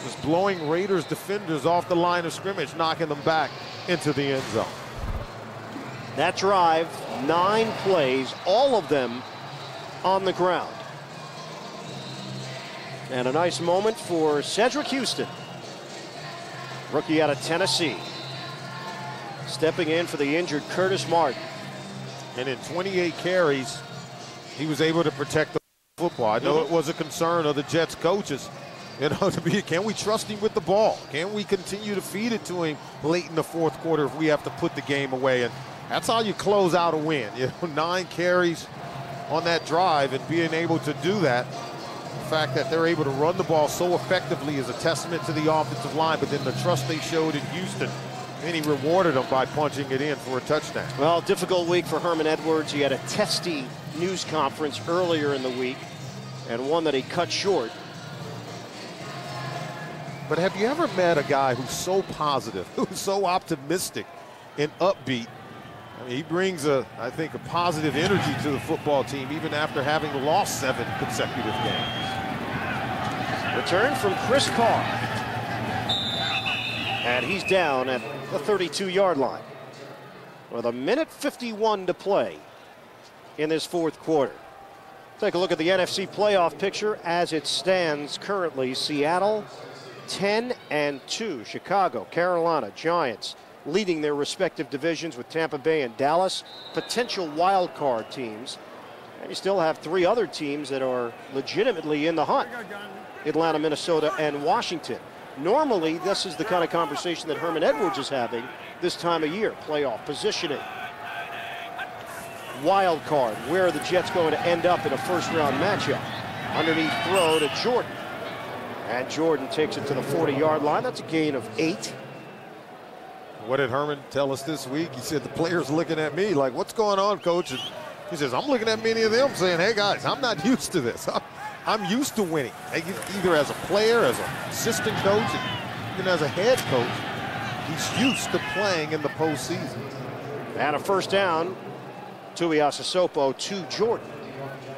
Just blowing Raiders defenders off the line of scrimmage, knocking them back into the end zone. That drive, 9 plays, all of them on the ground. And a nice moment for Cedric Houston, rookie out of Tennessee, stepping in for the injured Curtis Martin. And in 28 carries, he was able to protect the football. I know it was a concern of the Jets coaches, can we trust him with the ball? Can we continue to feed it to him late in the fourth quarter if we have to put the game away? And that's how you close out a win. 9 carries on that drive, and being able to do that, the fact that they're able to run the ball so effectively is a testament to the offensive line, but then the trust they showed in Houston And he rewarded him by punching it in for a touchdown. Well, difficult week for Herman Edwards. He had a testy news conference earlier in the week and one that he cut short. But have you ever met a guy who's so positive, who's so optimistic and upbeat? I mean, he brings I think, a positive energy to the football team even after having lost 7 consecutive games. Return from Chris Carr. And he's down at the 32-yard line with 1:51 to play in this fourth quarter. Take a look at the NFC playoff picture as it stands currently. Seattle 10-2. Chicago, Carolina, Giants leading their respective divisions with Tampa Bay and Dallas, potential wild card teams. And you still have 3 other teams that are legitimately in the hunt: Atlanta, Minnesota, and Washington. Normally, this is the kind of conversation that Herman Edwards is having this time of year. Playoff positioning, wild card, where are the Jets going to end up in a first-round matchup? Underneath throw to Jordan. And Jordan takes it to the 40-yard line. That's a gain of 8. What did Herman tell us this week? He said the players looking at me like, what's going on, coach? And he says, I'm looking at many of them saying, hey, guys, I'm not used to this. I'm used to winning, either as a player, as an assistant coach, and even as a head coach. He's used to playing in the postseason. And a first down, Tuiasosopo to Jordan.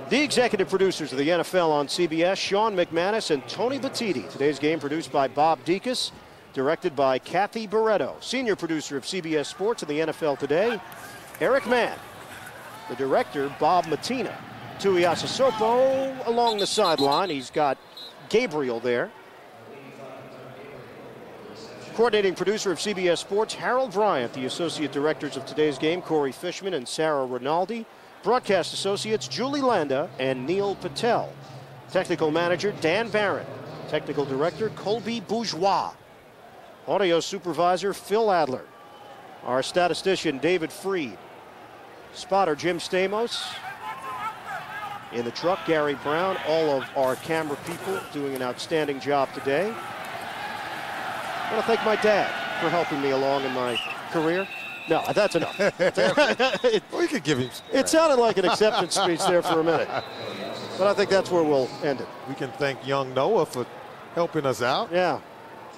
The executive producers of the NFL on CBS, Sean McManus and Tony Batiti. Today's game produced by Bob Dekas, directed by Kathy Barretto. Senior producer of CBS Sports and the NFL Today, Eric Mann. The director, Bob Matina. Tuiasosopo along the sideline. He's got Gabriel there. Coordinating producer of CBS Sports, Harold Bryant. The associate directors of today's game, Corey Fishman and Sarah Rinaldi. Broadcast associates, Julie Landa and Neil Patel. Technical manager, Dan Barron. Technical director, Colby Bourgeois. Audio supervisor, Phil Adler. Our statistician, David Freed. Spotter, Jim Stamos. In the truck, Gary Brown. All of our camera people doing an outstanding job today. I want to thank my dad for helping me along in my career. No, that's enough. We could give him. It sounded like an acceptance speech there for a minute. But I think that's where we'll end it. We can thank young Noah for helping us out. Yeah.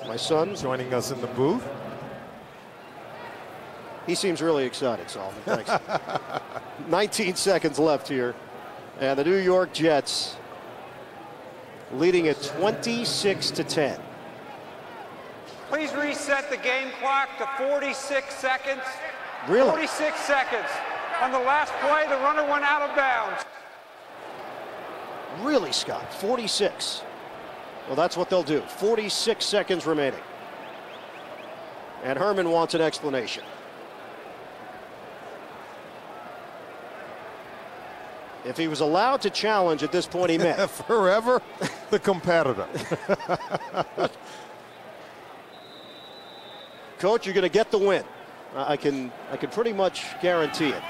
My son joining us in the booth. He seems really excited, Solomon. Thanks. 19 seconds left here. And the New York Jets leading at 26-10. Please reset the game clock to 46 seconds. Really? 46 seconds. On the last play, the runner went out of bounds. Really, Scott? 46. Well, that's what they'll do. 46 seconds remaining. And Herman wants an explanation. If he was allowed to challenge at this point, he may. Forever the competitor. Coach, you're going to get the win. I can pretty much guarantee it.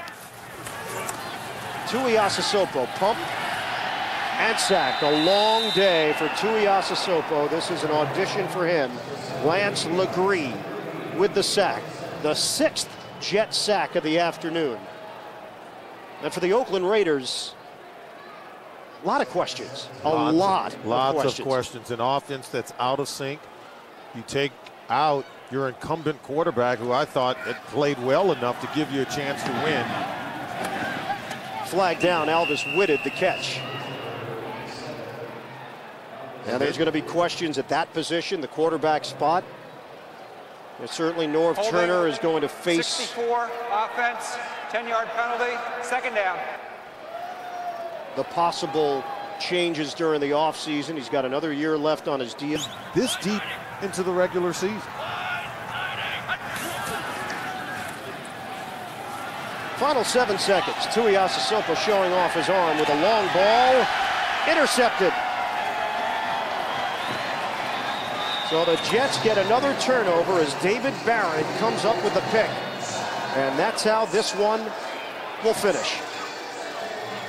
Tuiasosopo pumped and sacked. A long day for Tuiasosopo. This is an audition for him. Lance Legree with the sack. The 6th Jet sack of the afternoon. And for the Oakland Raiders, a lot of questions. Lots of questions. An offense that's out of sync. You take out your incumbent quarterback, who I thought had played well enough to give you a chance to win. Flag down, Alvis Whitted the catch. And there's going to be questions at that position, the quarterback spot. And certainly Norv Turner is going to face 64 offense, 10-yard penalty, second down. The possible changes during the offseason. He's got another year left on his deal. This deep into the regular season. Final 7 seconds. Tuiasosopo showing off his arm with a long ball. Intercepted. So the Jets get another turnover as David Barron comes up with the pick. And that's how this one will finish.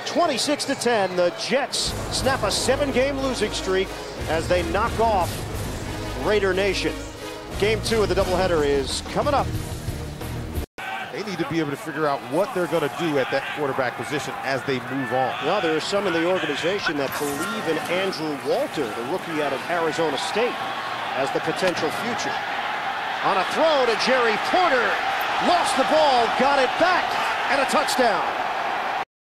26-10, the Jets snap a 7-game losing streak as they knock off Raider Nation. Game 2 of the doubleheader is coming up. They need to be able to figure out what they're going to do at that quarterback position as they move on. Well, there are some in the organization that believe in Andrew Walter, the rookie out of Arizona State, as the potential future. On a throw to Jerry Porter. Lost the ball, got it back, and a touchdown.